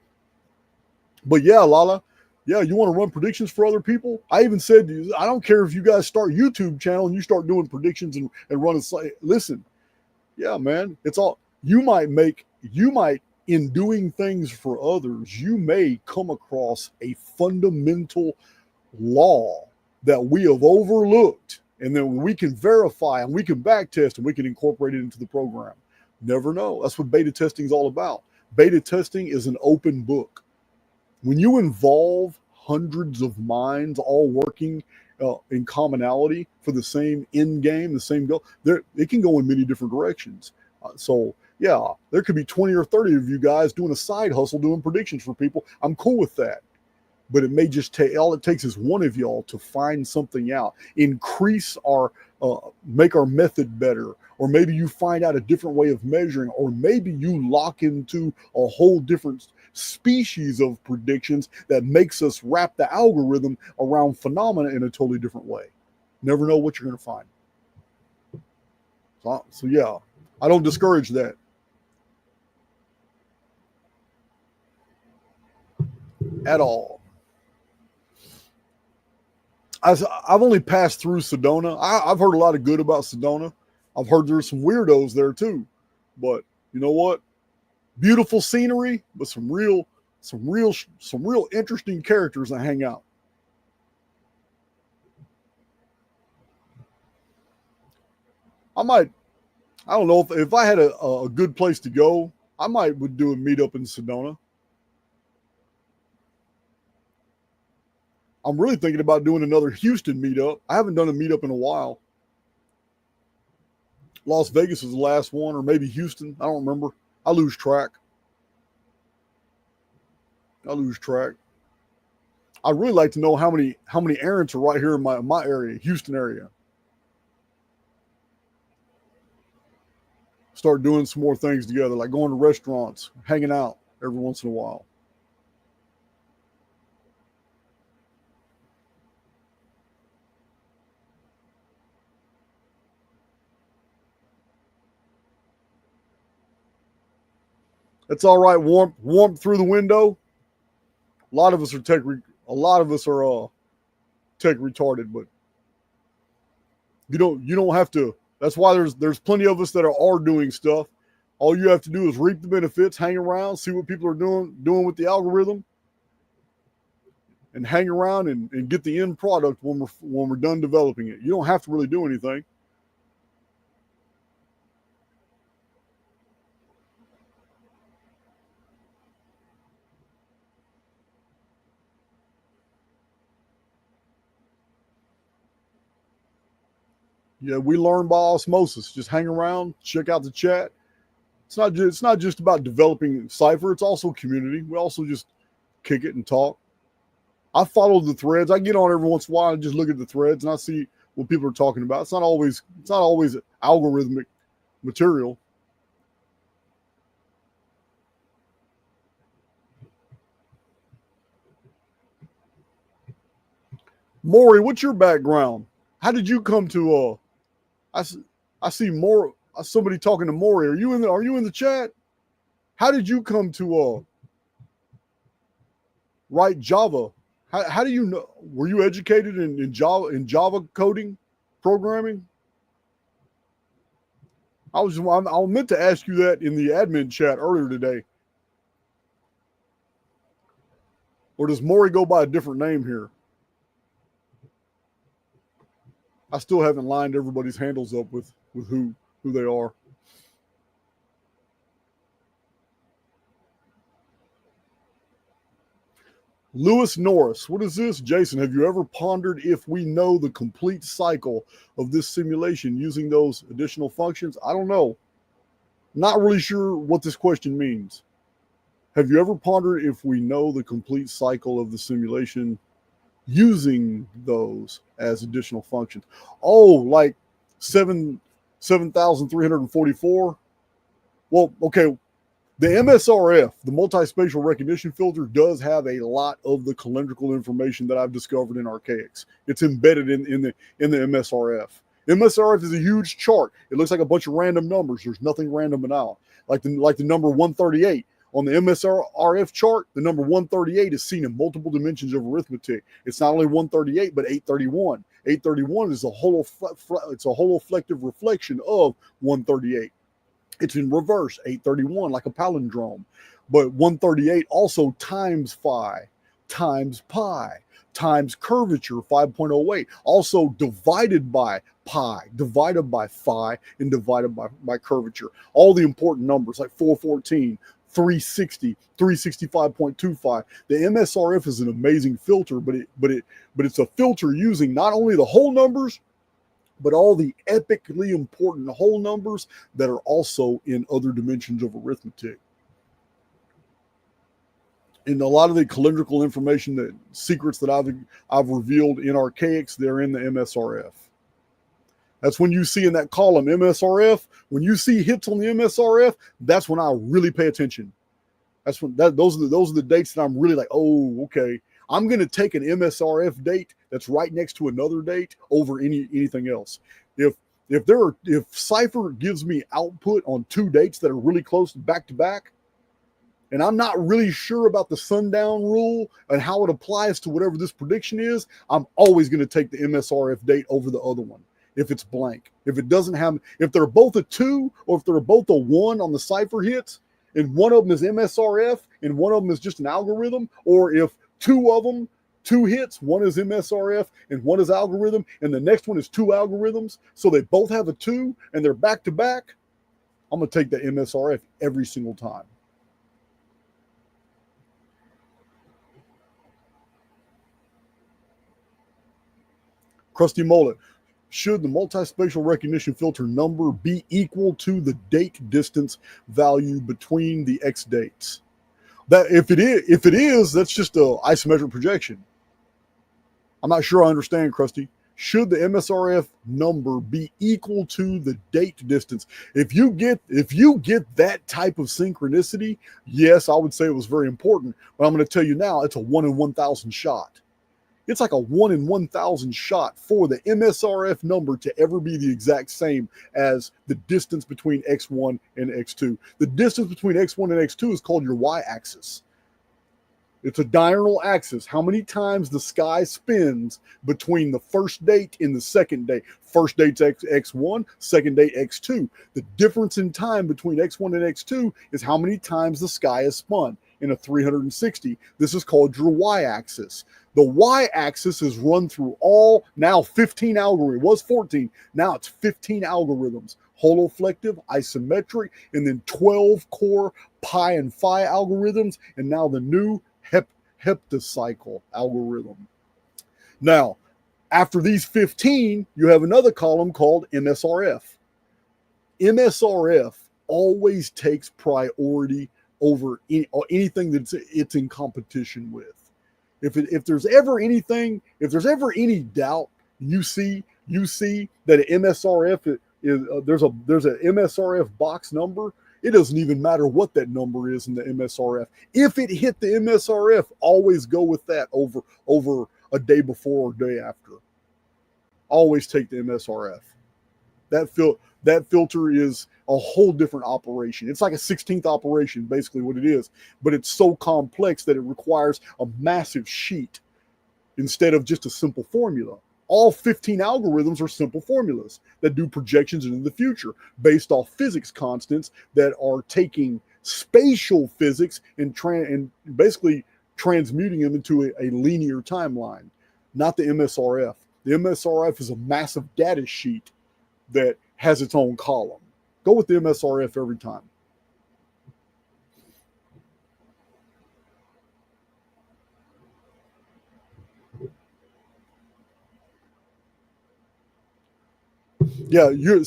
S1: but yeah, Lala, yeah, you want to run predictions for other people? I even said to you, I don't care if you guys start YouTube channel and you start doing predictions and running. Listen, yeah, man, it's all you might in doing things for others, you may come across a fundamental law that we have overlooked, and then we can verify and we can backtest and we can incorporate it into the program. Never know. That's what beta testing is all about. Beta testing is an open book. When you involve hundreds of minds all working in commonality for the same end game, the same goal, it can go in many different directions. So yeah, there could be 20 or 30 of you guys doing a side hustle, doing predictions for people. I'm cool with that. But it may just take, all it takes is one of y'all to find something out, increase make our method better, or maybe you find out a different way of measuring, or maybe you lock into a whole different species of predictions that makes us wrap the algorithm around phenomena in a totally different way. Never know what you're going to find. So yeah, I don't discourage that. At all. I've only passed through Sedona. I've heard a lot of good about Sedona. I've heard there's some weirdos there too, but you know what? Beautiful scenery, but some real interesting characters that hang out. I don't know if I had a good place to go, I would do a meetup in Sedona. I'm really thinking about doing another Houston meetup. I haven't done a meetup in a while. Las Vegas was the last one, or maybe Houston. I don't remember. I lose track. I'd really like to know how many errands are right here in my area, Houston area. Start doing some more things together, like going to restaurants, hanging out every once in a while. It's all right. Warmth through the window. A lot of us are tech retarded, but you don't have to. That's why there's plenty of us that are doing stuff. All you have to do is reap the benefits, hang around, see what people are doing with the algorithm, and hang around and get the end product when we're done developing it. You don't have to really do anything. Yeah, we learn by osmosis. Just hang around, check out the chat. It's not just about developing Cypher. It's also community. We also just kick it and talk. I follow the threads. I get on every once in a while and just look at the threads and I see what people are talking about. It's not always algorithmic material. Maury, what's your background? How did you come to I see more somebody talking to Maury. Are you in the chat? How did you come to write Java? How do you know? Were you educated in Java coding, programming? I meant to ask you that in the admin chat earlier today. Or does Maury go by a different name here? I still haven't lined everybody's handles up with who they are. Lewis Norris, what is this? Jason, have you ever pondered if we know the complete cycle of this simulation using those additional functions? I don't know. Not really sure what this question means. Have you ever pondered if we know the complete cycle of the simulation using those as additional functions? Oh, like 7,344? Well, okay. The MSRF, the multispatial recognition filter, does have a lot of the calendrical information that I've discovered in archaics. It's embedded in the MSRF. MSRF is a huge chart. It looks like a bunch of random numbers. There's nothing random at all. Like the number 138 on the MSRF chart, the number 138 is seen in multiple dimensions of arithmetic. It's not only 138, but 831. 831 is a holoflective reflection of 138. It's in reverse, 831, like a palindrome. But 138 also times phi, times pi, times curvature, 5.08. Also divided by pi, divided by phi, and divided by curvature. All the important numbers like 414, 360, 365.25. The MSRF is an amazing filter, but it's a filter using not only the whole numbers, but all the epically important whole numbers that are also in other dimensions of arithmetic. And a lot of the calendrical information, the secrets that I've revealed in archaics, they're in the MSRF. That's when you see in that column MSRF, when you see hits on the MSRF, that's when I really pay attention. Those are the dates that I'm really like, oh, okay. I'm going to take an MSRF date that's right next to another date over anything else. If Cypher gives me output on two dates that are really close back to back, and I'm not really sure about the sundown rule and how it applies to whatever this prediction is, I'm always going to take the MSRF date over the other one if it's blank. If they're both a 2 or if they're both a 1 on the Cypher hits, and one of them is MSRF and one of them is just an algorithm, or if two hits, one is MSRF and one is algorithm, and the next one is two algorithms, so they both have a 2 and they're back to back, I'm going to take the MSRF every single time. Krusty Mullet, should the multispatial recognition filter number be equal to the date distance value between the X dates? That if it is, that's just an isometric projection. I'm not sure I understand, Krusty. Should the MSRF number be equal to the date distance? If you get that type of synchronicity, yes, I would say it was very important. But I'm going to tell you now, it's a 1 in 1,000 shot. It's like a 1 in 1,000 shot for the MSRF number to ever be the exact same as the distance between X1 and X2. The distance between X1 and X2 is called your y-axis. It's a diurnal axis. How many times the sky spins between the first date and the second date. First date's X1, second date X2. The difference in time between X1 and X2 is how many times the sky is spun in a 360. This is called your y-axis. The y-axis is run through all, now 15 algorithms. It was 14. Now it's 15 algorithms. Holoflective, isometric, and then 12 core pi and phi algorithms, and now the new heptacycle algorithm. Now, after these 15, you have another column called MSRF. MSRF always takes priority over anything that it's in competition with. If there's ever any doubt, you see that an MSRF is there's an MSRF box number. It doesn't even matter what that number is in the MSRF. If it hit the MSRF, always go with that over a day before or day after. Always take the MSRF. That filter is a whole different operation. It's like a 16th operation, basically what it is. But it's so complex that it requires a massive sheet instead of just a simple formula. All 15 algorithms are simple formulas that do projections into the future based off physics constants that are taking spatial physics and basically transmuting them into a linear timeline, not the MSRF. The MSRF is a massive data sheet that has its own column. Go with the MSRF every time. Yeah, you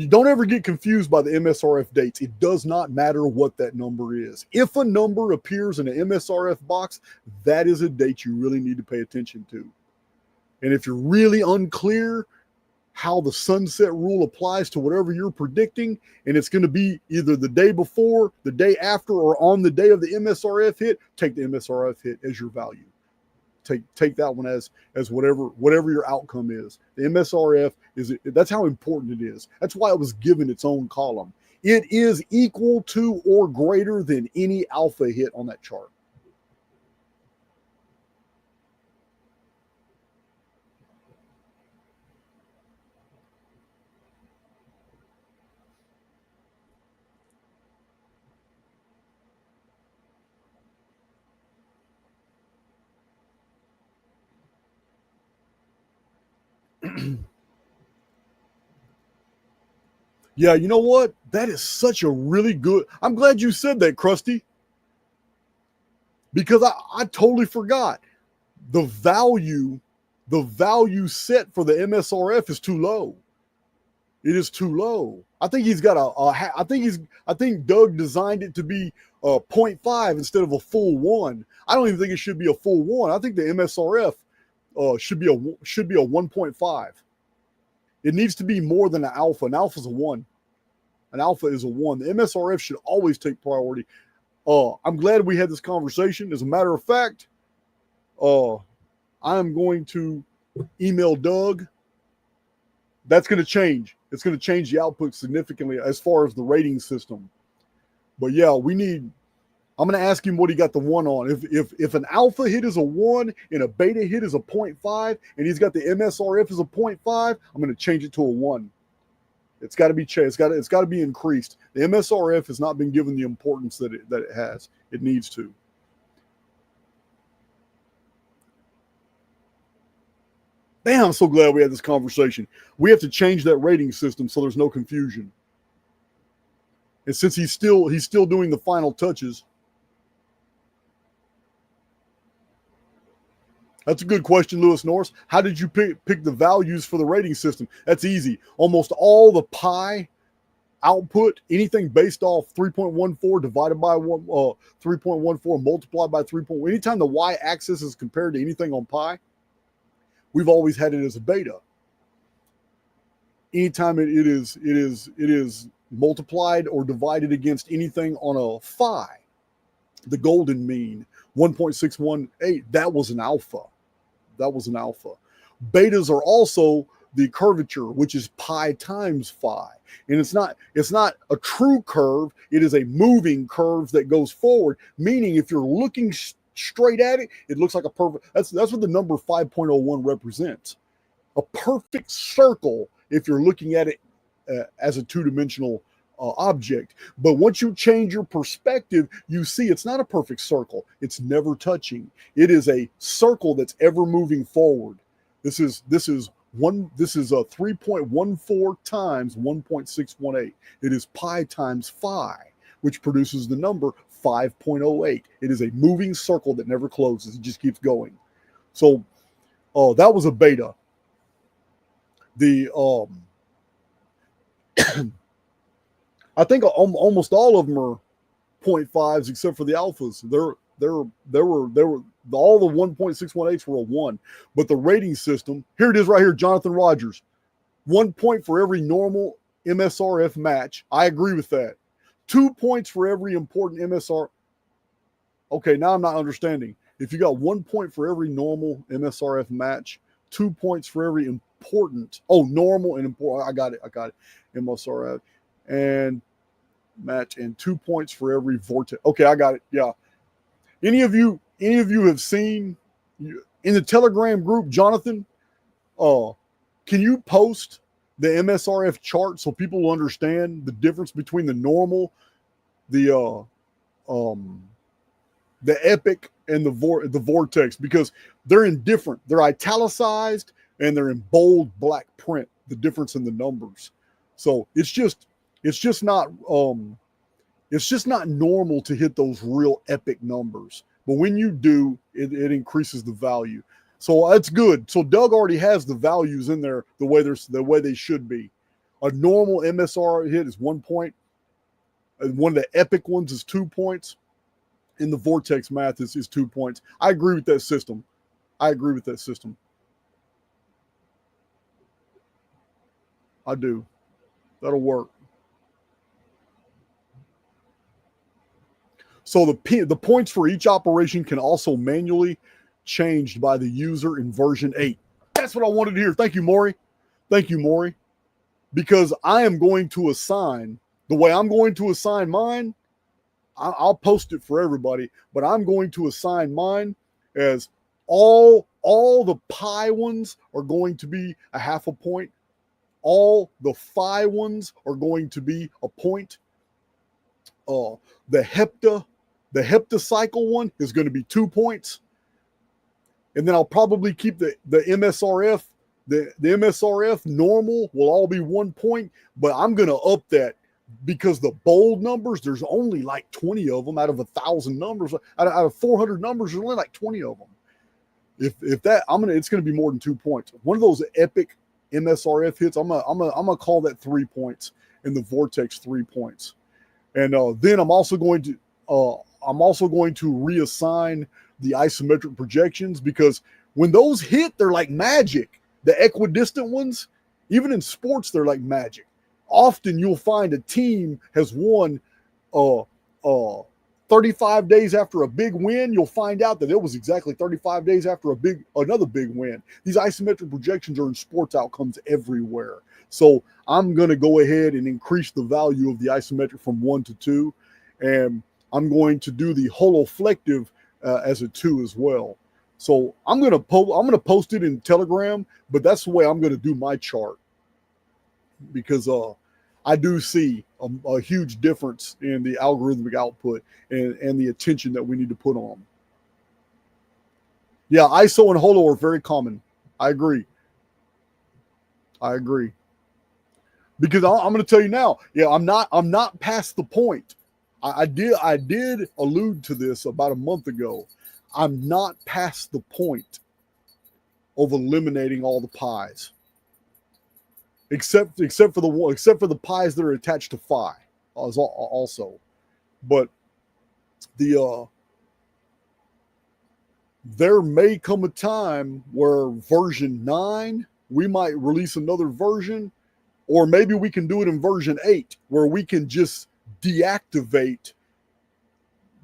S1: don't ever get confused by the MSRF dates. It does not matter what that number is. If a number appears in an MSRF box, that is a date you really need to pay attention to. And if you're really unclear how the sunset rule applies to whatever you're predicting, and it's going to be either the day before, the day after, or on the day of the MSRF hit, take the MSRF hit as your value. Take that one as whatever your outcome is. The MSRF that's how important it is. That's why it was given its own column. It is equal to or greater than any alpha hit on that chart. Yeah, you know what? That is such a really good. I'm glad you said that, Krusty, because I totally forgot. The value set for the MSRF is too low. It is too low. I think he's got I think Doug designed it to be 0.5 instead of a full 1. I don't even think it should be a full 1. I think the MSRF should be a 1.5. It needs to be more than an alpha. An alpha is a 1. An alpha is a 1. The MSRF should always take priority. I'm glad we had this conversation. As a matter of fact, I'm going to email Doug. That's going to change. It's going to change the output significantly as far as the rating system. But yeah, I'm going to ask him what he got the 1 on. If an alpha hit is a 1 and a beta hit is a 0.5, and he's got the MSRF as a 0.5, I'm going to change it to a 1. It's got to be changed. It's got to be increased. The MSRF has not been given the importance that it has. It needs to. Damn, I'm so glad we had this conversation. We have to change that rating system so there's no confusion. And since he's still doing the final touches. That's a good question, Lewis Norris. How did you pick the values for the rating system? That's easy. Almost all the pi output, anything based off 3.14 divided by 3.14 multiplied by 3. Anytime the y-axis is compared to anything on pi, we've always had it as a beta. Anytime it is multiplied or divided against anything on a phi, the golden mean, 1.618, that was an alpha. That was an alpha. Betas are also the curvature, which is pi times phi. And it's not a true curve. It is a moving curve that goes forward, meaning if you're looking straight at it, it looks like a perfect, that's what the number 5.01 represents. A perfect circle if you're looking at it as a two-dimensional object. But once you change your perspective, you see it's not a perfect circle. It's never touching. It is a circle that's ever moving forward. This is a 3.14 times 1.618. It is pi times phi, which produces the number 5.08. It is a moving circle that never closes. It just keeps going. So that was a beta. The I think almost all of them are 0.5s except for the alphas. There were all the 1.618s were a 1, but the rating system, here it is right here, Jonathan Rogers, 1 point for every normal MSRF match. I agree with that. 2 points for every important MSR. Okay, now I'm not understanding. If you got 1 point for every normal MSRF match, 2 points for every important, normal and important. I got it. MSRF and match, and 2 points for every vortex. Okay, I got it. Yeah. Any of you have seen in the Telegram group, Jonathan? Can you post the MSRF chart so people will understand the difference between the normal, the epic, and the vortex, because they're indifferent. They're italicized and they're in bold black print. The difference in the numbers. So it's just not normal to hit those real epic numbers. But when you do, it increases the value. So that's good. So Doug already has the values in there the way they should be. A normal MSR hit is 1 point. And one of the epic ones is 2 points. And the vortex math is 2 points. I agree with that system. I do. That'll work. So the points for each operation can also manually changed by the user in version 8. That's what I wanted to hear. Thank you, Maury. Because I am going to assign, the way I'm going to assign mine, I'll post it for everybody, but I'm going to assign mine as all the pi ones are going to be a half a point. All the phi ones are going to be a point. The heptacycle one is going to be 2 points. And then I'll probably keep the MSRF. The MSRF normal will all be 1 point, but I'm going to up that because the bold numbers, there's only like 20 of them out of 1,000 numbers. Out of 400 numbers, there's only like 20 of them. If that, it's going to be more than 2 points. One of those epic MSRF hits, I'm gonna call that 3 points, and the vortex 3 points. And then I'm also going to reassign the isometric projections, because when those hit, they're like magic. The equidistant ones, even in sports, they're like magic. Often you'll find a team has won 35 days after a big win. You'll find out that it was exactly 35 days after another big win. These isometric projections are in sports outcomes everywhere. So I'm going to go ahead and increase the value of the isometric from 1 to 2. And I'm going to do the holoflective as a 2 as well. So I'm going to post it in Telegram, but that's the way I'm going to do my chart, because I do see a huge difference in the algorithmic output and the attention that we need to put on them. Yeah, ISO and holo are very common. I agree. Because I'm going to tell you now, yeah, I'm not past the point. I did allude to this about a month ago. I'm not past the point of eliminating all the pies, except for the pies that are attached to phi, also. But the there may come a time where version 9, we might release another version, or maybe we can do it in version 8 where we can just deactivate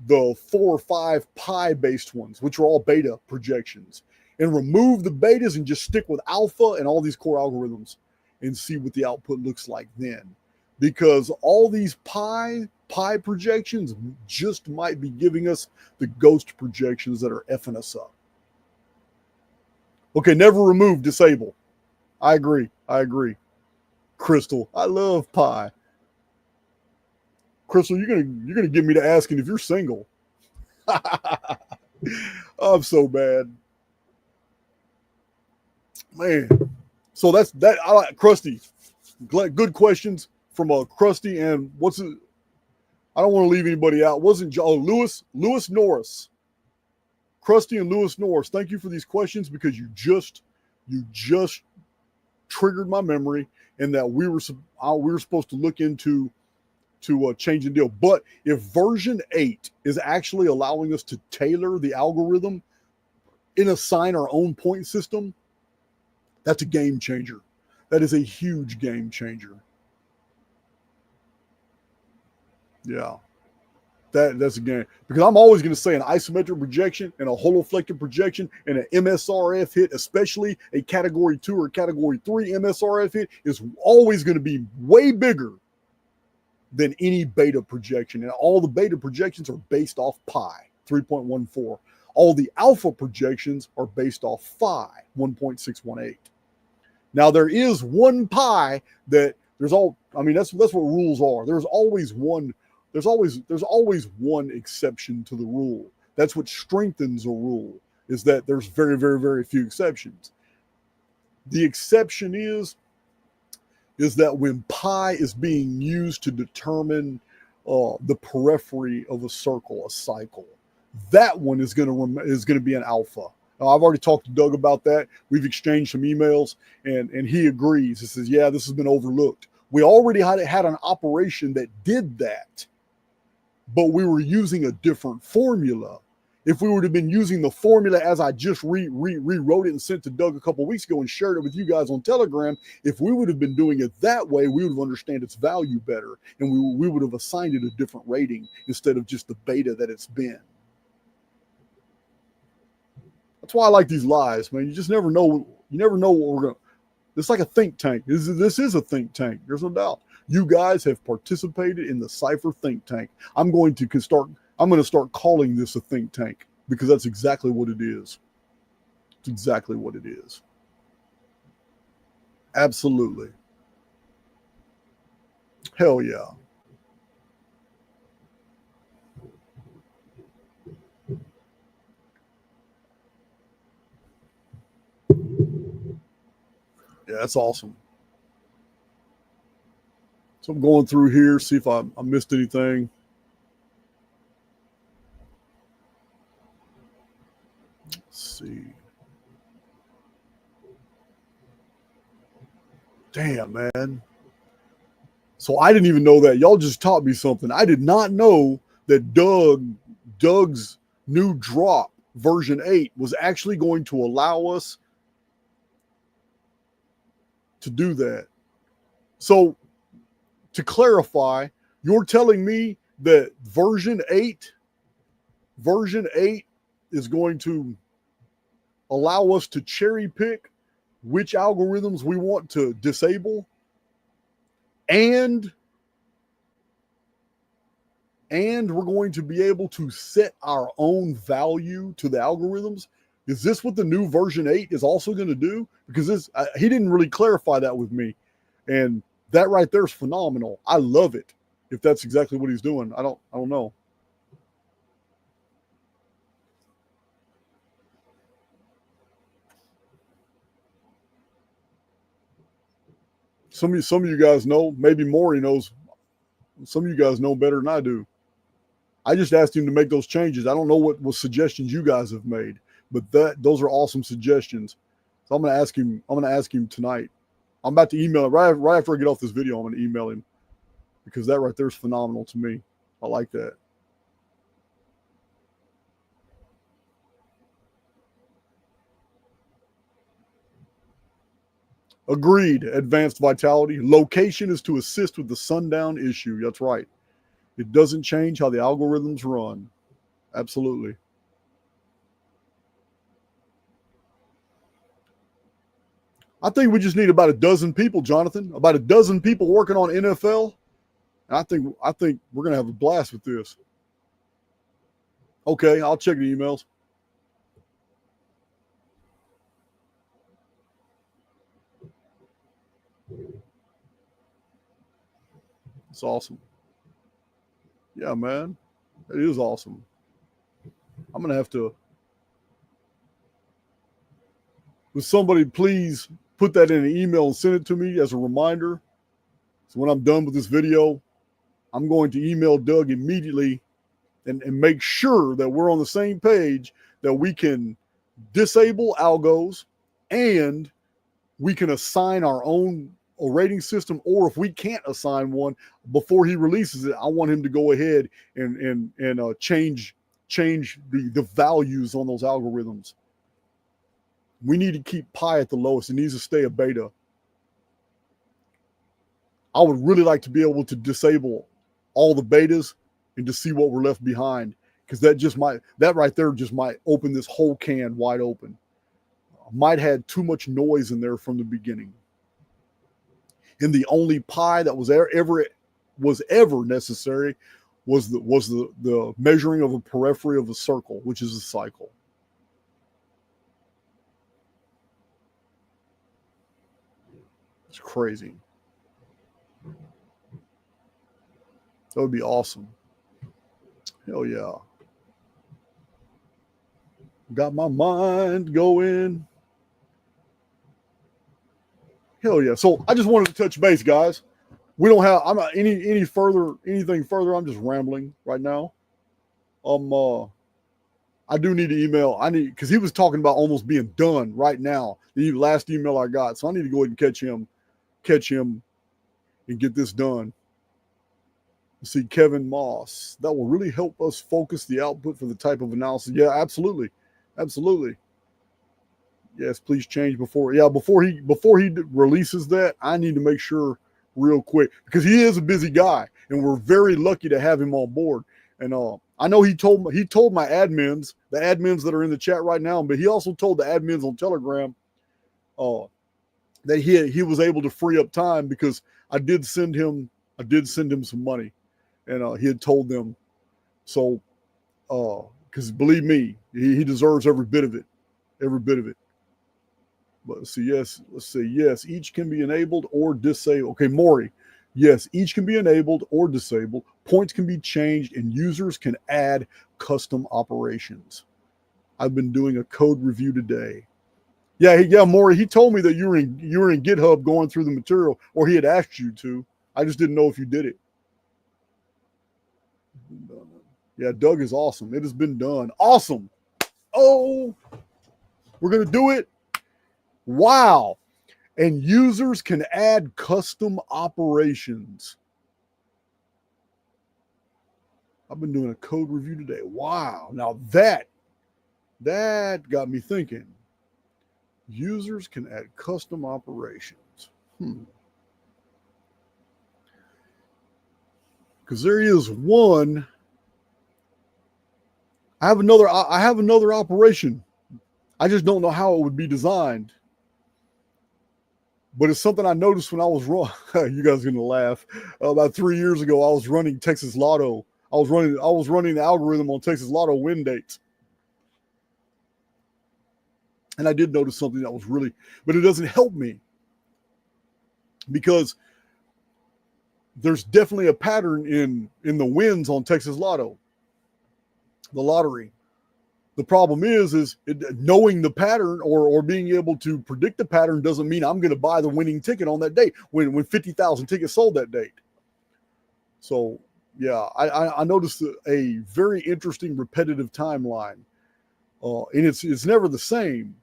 S1: the 4 or 5 pi based ones, which are all beta projections, and remove the betas and just stick with alpha and all these core algorithms and see what the output looks like then. Because all these pi projections just might be giving us the ghost projections that are effing us up. Okay, never remove, disable. I agree. Crystal, I love pi. Crystal, you're gonna get me to asking if you're single. I'm so bad, man. So that's that. I like Krusty. Good questions from Krusty, and what's it? I don't want to leave anybody out. Wasn't Lewis Norris? Krusty and Lewis Norris. Thank you for these questions, because you just triggered my memory, and that we were supposed to look into changing deal. But if version 8 is actually allowing us to tailor the algorithm and assign our own point system, that's a game changer. That is a huge game changer. Yeah, that's a game, because I'm always going to say an isometric projection and a holoflected projection and an MSRF hit, especially a category 2 or category 3 MSRF hit, is always going to be way bigger than any beta projection. And all the beta projections are based off pi 3.14. All the alpha projections are based off phi 1.618. Now there is one pi that that's what rules are. There's always one exception to the rule. That's what strengthens a rule, is that there's very, very, very few exceptions. The exception is that when pi is being used to determine the periphery of a circle, a cycle, that one is going to be an alpha. Now, I've already talked to Doug about that. We've exchanged some emails, and he agrees. He says, yeah, this has been overlooked. We already had an operation that did that, but we were using a different formula. If we would have been using the formula as I just rewrote it and sent to Doug a couple of weeks ago and shared it with you guys on Telegram, if we would have been doing it that way, we would have understood its value better, and we would have assigned it a different rating instead of just the beta that it's been. That's why I like these lives, man. You just never know. You never know what we're going to. It's like a think tank. This is a think tank. There's no doubt. You guys have participated in the Cypher think tank. I'm going to start calling this a think tank, because that's exactly what it is. It's exactly what it is. Absolutely. Hell yeah. Yeah, that's awesome. So I'm going through here, see if I missed anything. Let's see. Damn, man. So I didn't even know that. Y'all just taught me something. I did not know that Doug's new drop, version 8, was actually going to allow us to do that. So to clarify, you're telling me that version 8 is going to allow us to cherry pick which algorithms we want to disable, and we're going to be able to set our own value to the algorithms. Is this what the new version 8 is also going to do? Because he didn't really clarify that with me, and that right there is phenomenal. I love it. If that's exactly what he's doing, I don't know. Some of you guys know. Maybe Maury knows. Some of you guys know better than I do. I just asked him to make those changes. I don't know what suggestions you guys have made, but those are awesome suggestions. So I'm going to ask him. I'm going to ask him tonight. I'm about to email him right after I get off this video. I'm going to email him, because that right there is phenomenal to me. I like that. Agreed. Advanced vitality. Location is to assist with the sundown issue. That's right. It doesn't change how the algorithms run. Absolutely. I think we just need about a dozen people, Jonathan. About a dozen people working on NFL. And I think we're gonna have a blast with this. Okay, I'll check the emails. It's awesome. Yeah, man. It is awesome. I'm gonna have to. Would somebody please put that in an email and send it to me as a reminder? So when I'm done with this video, I'm going to email Doug immediately and make sure that we're on the same page, that we can disable algos and we can assign our own rating system, or if we can't assign one before he releases it, I want him to go ahead and change the values on those algorithms. We need to keep pi at the lowest. It needs to stay a beta. I would really like to be able to disable all the betas and to see what we're left behind, because that right there just might open this whole can wide open. Might had too much noise in there from the beginning. And the only pi that was ever necessary was the measuring of a periphery of a circle, which is a cycle. It's crazy. That would be awesome. Hell yeah. Got my mind going. Hell yeah. So I just wanted to touch base, guys. We don't have anything further. I'm just rambling right now. I do need to email. Because he was talking about almost being done right now. The last email I got. So I need to go ahead and catch him and get this done. Let's see, Kevin Moss. That will really help us focus the output for the type of analysis. Yeah, absolutely. Absolutely. Yes, please change before he releases that. I need to make sure real quick, because he is a busy guy and we're very lucky to have him on board. And I know he told my admins, the admins that are in the chat right now, but he also told the admins on Telegram that he was able to free up time, because I did send him some money, and he had told them. So because believe me, he deserves every bit of it. But let's say yes, each can be enabled or disabled. Okay, Maury, yes, each can be enabled or disabled. Points can be changed, and users can add custom operations. I've been doing a code review today. Yeah, Maury, he told me that you were in GitHub going through the material, or he had asked you to. I just didn't know if you did it. Yeah, Doug is awesome. It has been done. Awesome. Oh, we're going to do it. Wow. And users can add custom operations. I've been doing a code review today. Wow. Now that got me thinking. Users can add custom operations. Because there is one. I have another operation. I just don't know how it would be designed. But it's something I noticed when I was wrong. You guys are gonna laugh. About 3 years ago, I was running Texas Lotto. I was running the algorithm on Texas Lotto win dates. And I did notice something that was really, but it doesn't help me, because there's definitely a pattern in the wins on Texas Lotto, the lottery. The problem is knowing the pattern or being able to predict the pattern doesn't mean I'm going to buy the winning ticket on that date when 50,000 tickets sold that date. So yeah, I noticed a very interesting repetitive timeline, and it's never the same.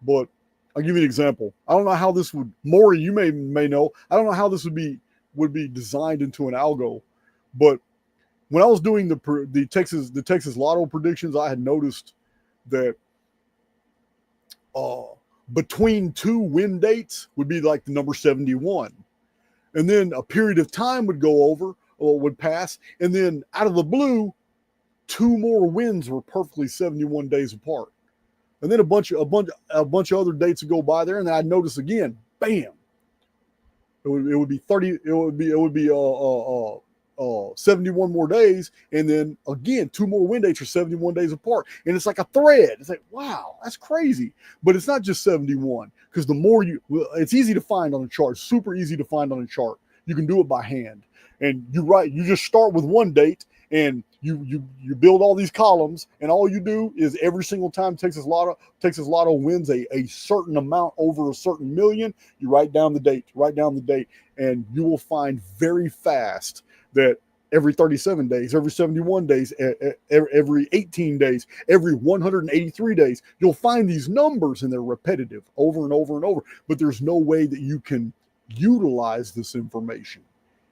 S1: But I'll give you an example. I don't know how this would, Maury, you may know. I don't know how this would be designed into an algo, but when I was doing the Texas Lotto predictions, I had noticed that between two win dates would be like the number 71. And then a period of time would go over or would pass. And then out of the blue, two more wins were perfectly 71 days apart. And then a bunch of other dates would go by there. And then I'd notice again, bam, it would be 30, it would be 71 more days. And then again, two more win dates are 71 days apart. And it's like a thread. It's like, wow, that's crazy. But it's not just 71, because the more it's easy to find on a chart, super easy to find on a chart. You can do it by hand. And you just start with one date and you build all these columns, and all you do is every single time Texas Lotto wins a certain amount over a certain million, you write down the date, and you will find very fast that every 37 days, every 71 days, every 18 days, every 183 days, you'll find these numbers, and they're repetitive over and over and over. But there's no way that you can utilize this information.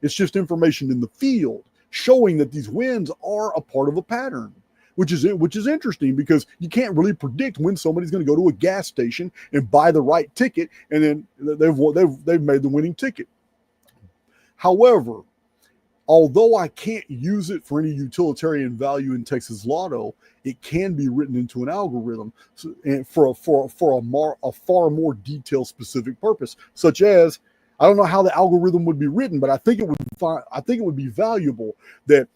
S1: It's just information in the field showing that these wins are a part of a pattern, which is interesting, because you can't really predict when somebody's going to go to a gas station and buy the right ticket, and then they've made the winning ticket. However, although I can't use it for any utilitarian value in Texas Lotto, it can be written into an algorithm and for a far more detailed specific purpose, such as, I don't know how the algorithm would be written, but I think it would be valuable that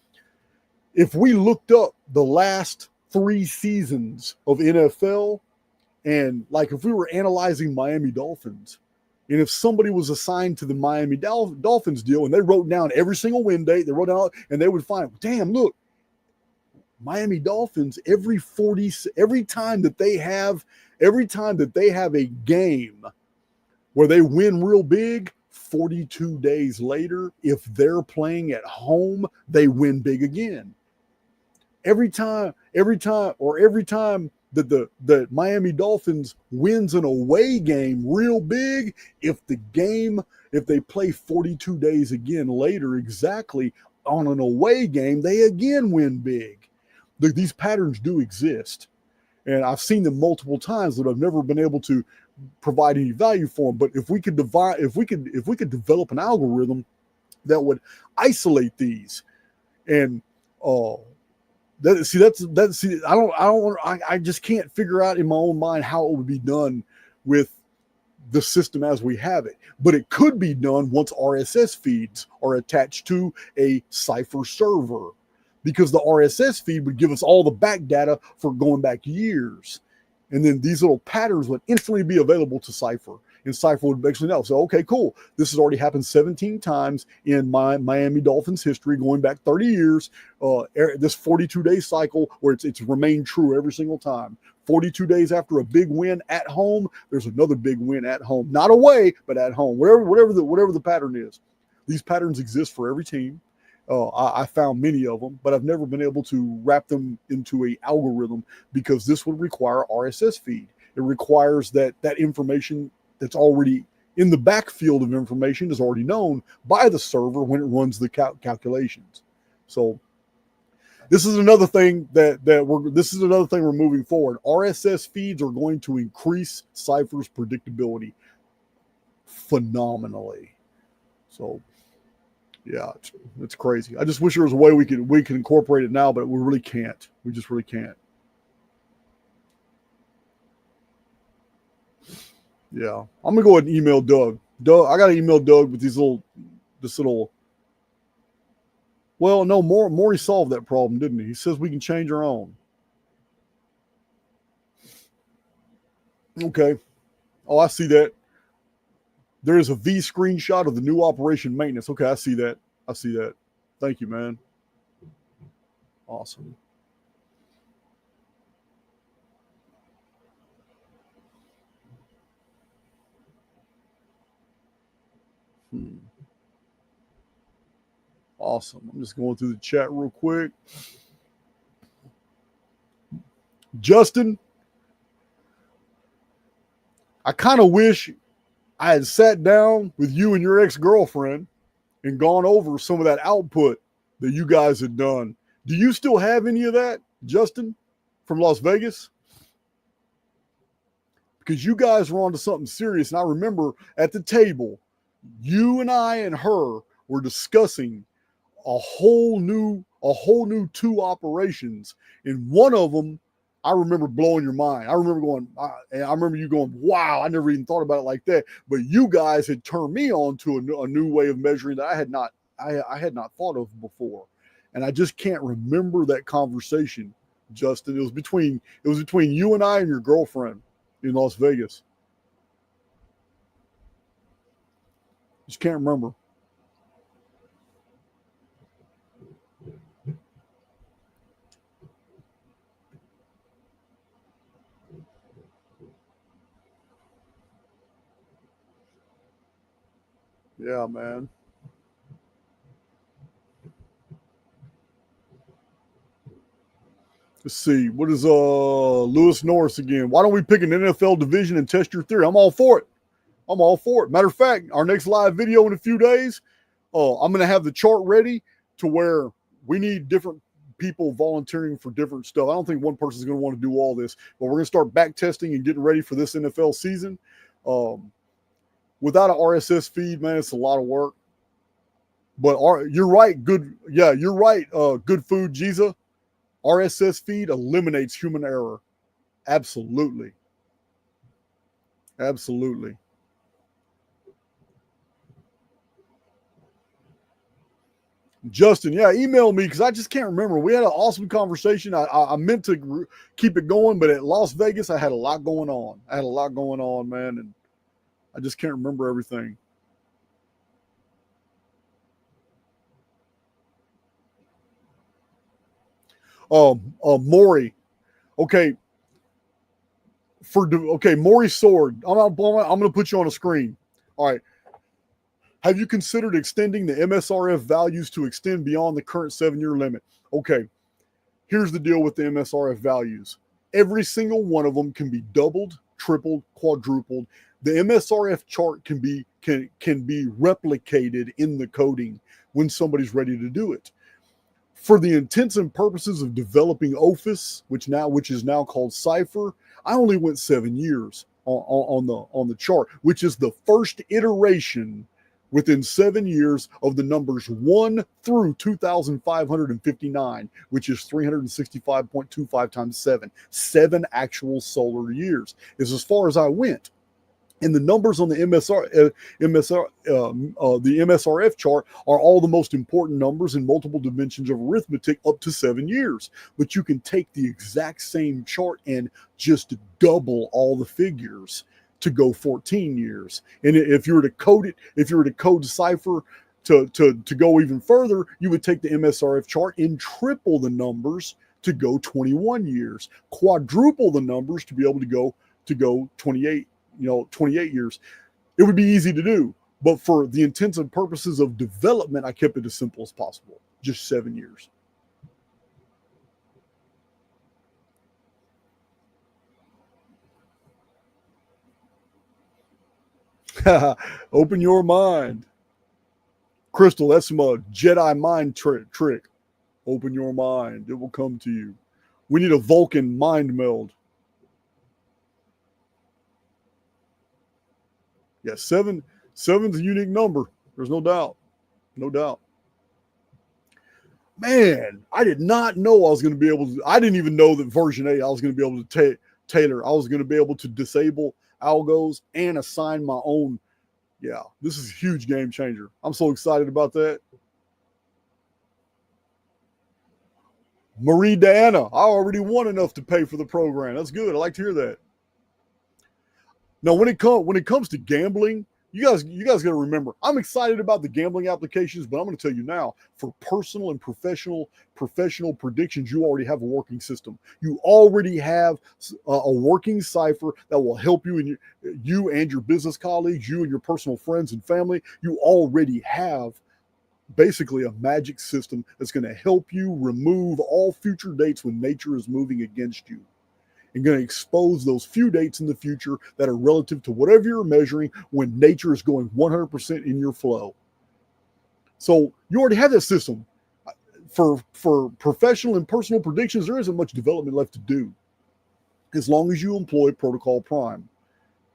S1: if we looked up the last 3 seasons of NFL, and like if we were analyzing Miami Dolphins, and if somebody was assigned to the Miami Dolphins deal and they wrote down every single win date, they wrote down, and they would find, damn, look, Miami Dolphins every time that they have a game where they win real big, 42 days later, if they're playing at home, they win big again. Every time that the Miami Dolphins wins an away game real big, if they play 42 days again later exactly on an away game, they again win big. These patterns do exist, and I've seen them multiple times, but I've never been able to provide any value for them. But if we could develop an algorithm that would isolate these, and I just can't figure out in my own mind how it would be done with the system as we have it. But it could be done once RSS feeds are attached to a PSYFR server, because the RSS feed would give us all the back data for going back years. And then these little patterns would instantly be available to PSYFR. And PSYFR would actually know. So, okay, cool. This has already happened 17 times in my Miami Dolphins history, going back 30 years. This 42-day cycle where it's remained true every single time. 42 days after a big win at home, there's another big win at home. Not away, but at home. Whatever the pattern is. These patterns exist for every team. I found many of them, but I've never been able to wrap them into an algorithm, because this would require RSS feed. It requires that information that's already in the backfield of information is already known by the server when it runs the calculations. So this is another thing we're moving forward. RSS feeds are going to increase PSYFR's predictability phenomenally. So yeah, it's crazy. I just wish there was a way we could incorporate it now, but we really can't. We just really can't. Yeah, I'm gonna go ahead and email Doug. I gotta email Doug with this little. Well, no, Maury solved that problem, didn't he? He says we can change our own. Okay. Oh, I see that. There is a V screenshot of the new operation maintenance. Okay, I see that. Thank you, man. Awesome. Awesome. I'm just going through the chat real quick. Justin, I kind of wish I had sat down with you and your ex-girlfriend and gone over some of that output that you guys had done. Do you still have any of that, Justin, from Las Vegas? because you guys were onto something serious. And I remember at the table, you and I and her were discussing a whole new 2 operations. And one of them, I remember blowing your mind. I remember you going, wow, I never even thought about it like that. But you guys had turned me on to a new way of measuring that I had not thought of before. And I just can't remember that conversation, Justin. It was between you and I and your girlfriend in Las Vegas. Just can't remember. Yeah, man. Let's see. What is Lewis Norris again? Why don't we pick an NFL division and test your theory? I'm all for it. Matter of fact, our next live video in a few days, I'm going to have the chart ready to where we need different people volunteering for different stuff. I don't think one person is going to want to do all this, but we're going to start back testing and getting ready for this NFL season. Without an RSS feed, man, it's a lot of work. But you're right. You're right. Good food, Jesus. RSS feed eliminates human error. Absolutely. Justin, yeah, email me because I just can't remember. We had an awesome conversation. I meant to keep it going, but at Las Vegas, I had a lot going on. Man, and I just can't remember everything. Maury. Okay. Maury Sword. I'm going to put you on a screen. All right. Have you considered extending the MSRF values to extend beyond the current 7-year limit? Okay. Here's the deal with the MSRF values. Every single one of them can be doubled, tripled, quadrupled. The MSRF chart can be replicated in the coding when somebody's ready to do it. For the intents and purposes of developing OFIS, which is now called PSYFR, I only went 7 years on the chart, which is the first iteration within 7 years of the numbers 1 through 2,559, which is 365.25 times 7. 7 actual solar years is as far as I went. And the numbers on the MSRF chart are all the most important numbers in multiple dimensions of arithmetic up to 7 years. But you can take the exact same chart and just double all the figures to go 14 years. And if you were to code PSYFR to go even further, you would take the MSRF chart and triple the numbers to go 21 years, quadruple the numbers to be able to go 28 years. It would be easy to do, but for the intents and purposes of development, I kept it as simple as possible. Just 7 years. Open your mind. Crystal, that's some Jedi mind trick. Open your mind. It will come to you. We need a Vulcan mind meld. Yeah, seven's a unique number. There's no doubt. Man, I did not know I was going to be able to. I didn't even know that version 8, I was going to be able to tailor. I was going to be able to disable algos and assign my own. Yeah, this is a huge game changer. I'm so excited about that. Marie Diana, I already won enough to pay for the program. That's good. I like to hear that. Now, when it comes to gambling, you guys got to remember, I'm excited about the gambling applications, but I'm going to tell you now, for personal and professional predictions, you already have a working system. You already have a working cipher that will help you and your business colleagues, you and your personal friends and family. You already have basically a magic system that's going to help you remove all future dates when nature is moving against you. And going to expose those few dates in the future that are relative to whatever you're measuring when nature is going 100% in your flow. So you already have that system. For professional and personal predictions, there isn't much development left to do as long as you employ Protocol Prime.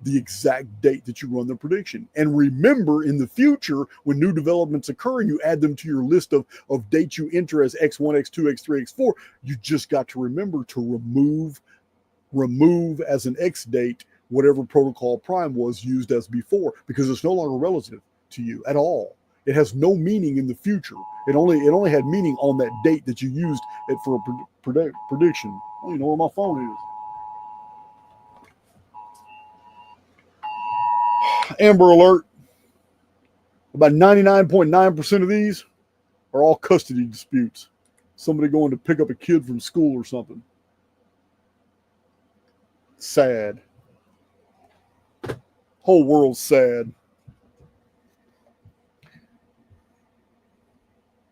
S1: the exact date that you run the prediction. And remember, in the future, when new developments occur and you add them to your list of dates you enter as X1, X2, X3, X4, you just got to remember to remove as an X date whatever protocol prime was used as before, because it's no longer relative to you at all. It has no meaning in the future. It only had meaning on that date that you used it for a prediction. I don't even know where my phone is. Amber alert. About 99.9% of these are all custody disputes. Somebody going to pick up a kid from school or something. Sad. Whole world's sad.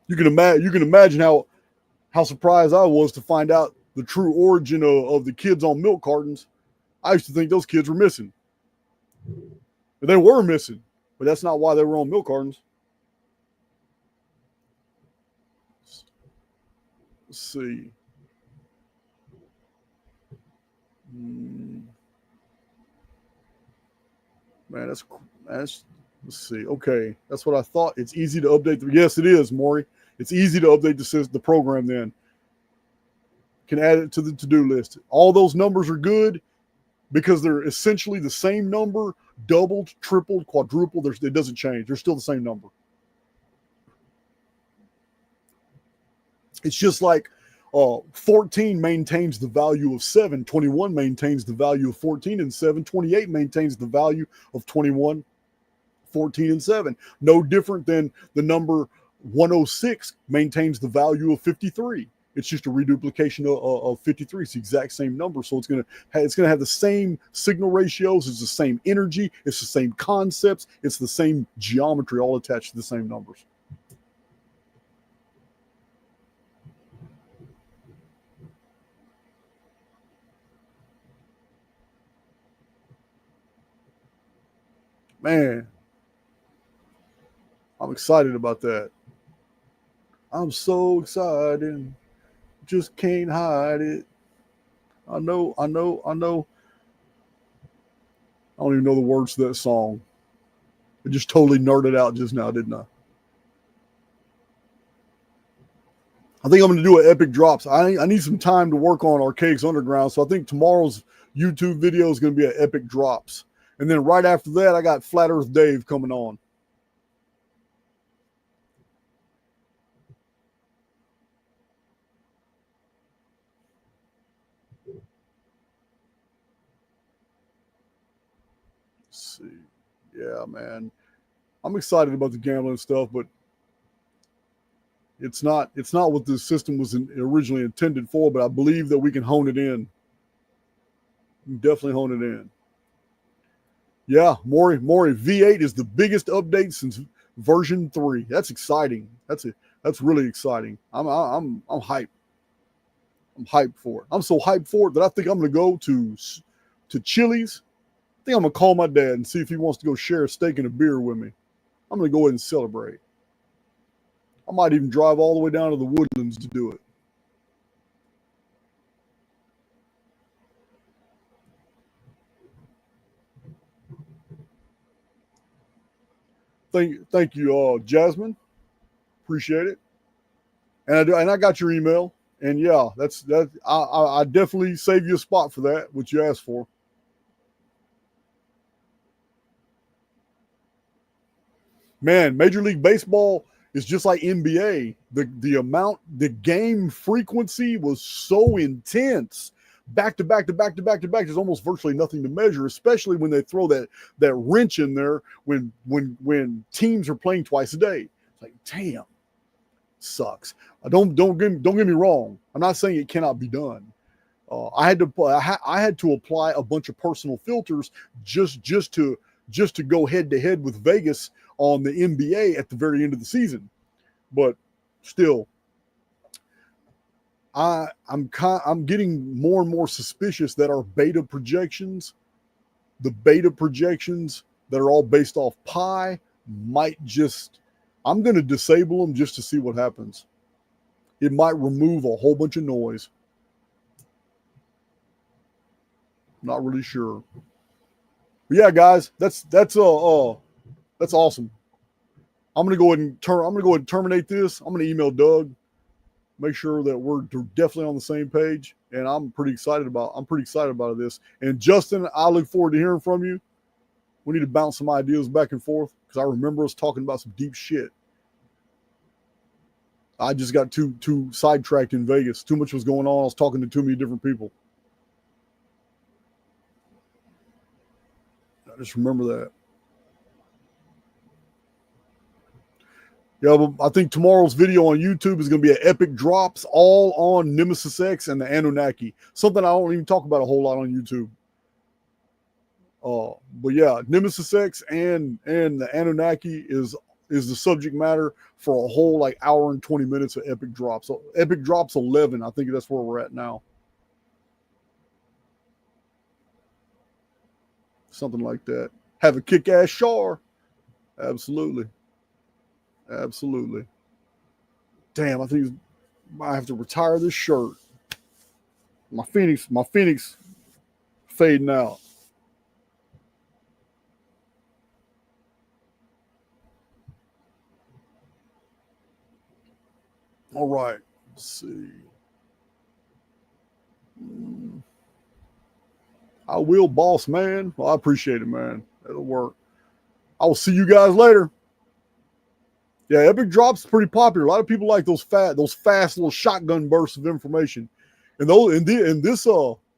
S1: You can imagine how surprised I was to find out the true origin of the kids on milk cartons. I used to think those kids were missing. But they were missing. But that's not why they were on milk cartons. Let's see. Man, that's let's see. Okay, that's what I thought. It's easy to update. Yes, it is, Maury. It's easy to update the program then. Can add it to the to-do list. All those numbers are good because they're essentially the same number, doubled, tripled, quadrupled. It doesn't change. They're still the same number. It's just like 14 maintains the value of 7, 21 maintains the value of 14 and 7, 28 maintains the value of 21, 14 and 7. No different than the number 106 maintains the value of 53. It's just a reduplication of 53. It's the exact same number. So it's gonna have the same signal ratios. It's the same energy. It's the same concepts. It's the same geometry, all attached to the same numbers. Man, I'm excited about that. I'm so excited. Just can't hide it. I know. I don't even know the words to that song. I just totally nerded out just now, didn't I? I think I'm going to do an epic drops. I need some time to work on Archaics Underground, so I think tomorrow's YouTube video is going to be an epic drops. And then right after that, I got Flat Earth Dave coming on. Let's see. Yeah, man. I'm excited about the gambling stuff, but it's not what the system was originally intended for, but I believe that we can hone it in. Definitely hone it in. Yeah, Maury, V8 is the biggest update since version 3. That's exciting. That's really exciting. I'm hyped. I'm hyped for it. I'm so hyped for it that I think I'm going to go to Chili's. I think I'm going to call my dad and see if he wants to go share a steak and a beer with me. I'm going to go ahead and celebrate. I might even drive all the way down to the Woodlands to do it. Thank you, Jasmine. Appreciate it. And I got your email. And yeah, that. I definitely save you a spot for that, what you asked for. Man, Major League Baseball is just like NBA. The game frequency was so intense. Back to back. There's almost virtually nothing to measure, especially when they throw that wrench in there when teams are playing twice a day. It's like, damn, sucks. Don't get me wrong. I'm not saying it cannot be done. I had to apply a bunch of personal filters just to go head to head with Vegas on the NBA at the very end of the season. But still, I'm getting more and more suspicious that our beta projections, the beta projections that are all based off pi, might just, I'm going to disable them just to see what happens. It might remove a whole bunch of noise. Not really sure. But yeah, guys, that's awesome. I'm gonna go ahead and terminate this. I'm gonna email Doug, make sure that we're definitely on the same page, and I'm pretty excited about this. And Justin, I look forward to hearing from you. We need to bounce some ideas back and forth because I remember us talking about some deep shit. I just got too sidetracked in Vegas. Too much was going on. I was talking to too many different people. I just remember that. Yeah, but I think tomorrow's video on YouTube is going to be an epic drops all on Nemesis X and the Anunnaki. Something I don't even talk about a whole lot on YouTube. But yeah, Nemesis X and the Anunnaki is the subject matter for a whole like hour and 20 minutes of epic drops. So epic drops 11. I think that's where we're at now. Something like that. Have a kick-ass Shar. Absolutely. Absolutely. Damn, I think I have to retire this shirt. My Phoenix fading out. All right. Let's see. I will, boss man. Well, I appreciate it, man. It'll work. I will see you guys later. Yeah, epic drops is pretty popular. A lot of people like those fast little shotgun bursts of information. And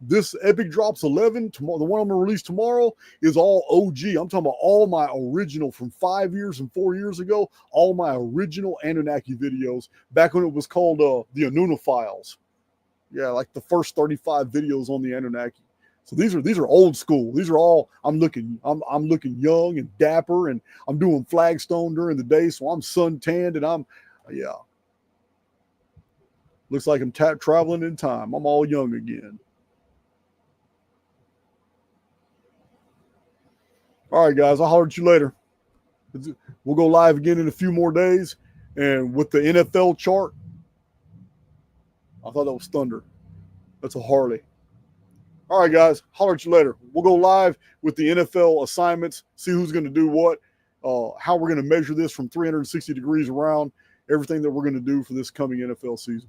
S1: this epic drops 11 tomorrow. The one I'm gonna release tomorrow is all OG. I'm talking about all my original from 5 years and 4 years ago. All my original Anunnaki videos back when it was called the Anuna Files. Yeah, like the first 35 videos on the Anunnaki. So these are old school. These are all I'm looking young and dapper, and I'm doing flagstone during the day, so I'm sun tanned, and yeah. Looks like I'm traveling in time. I'm all young again. All right, guys, I'll holler at you later. We'll go live again in a few more days, and with the NFL chart, I thought that was thunder. That's a Harley. All right, guys, holler at you later. We'll go live with the NFL assignments, see who's going to do what, how we're going to measure this from 360 degrees around, everything that we're going to do for this coming NFL season.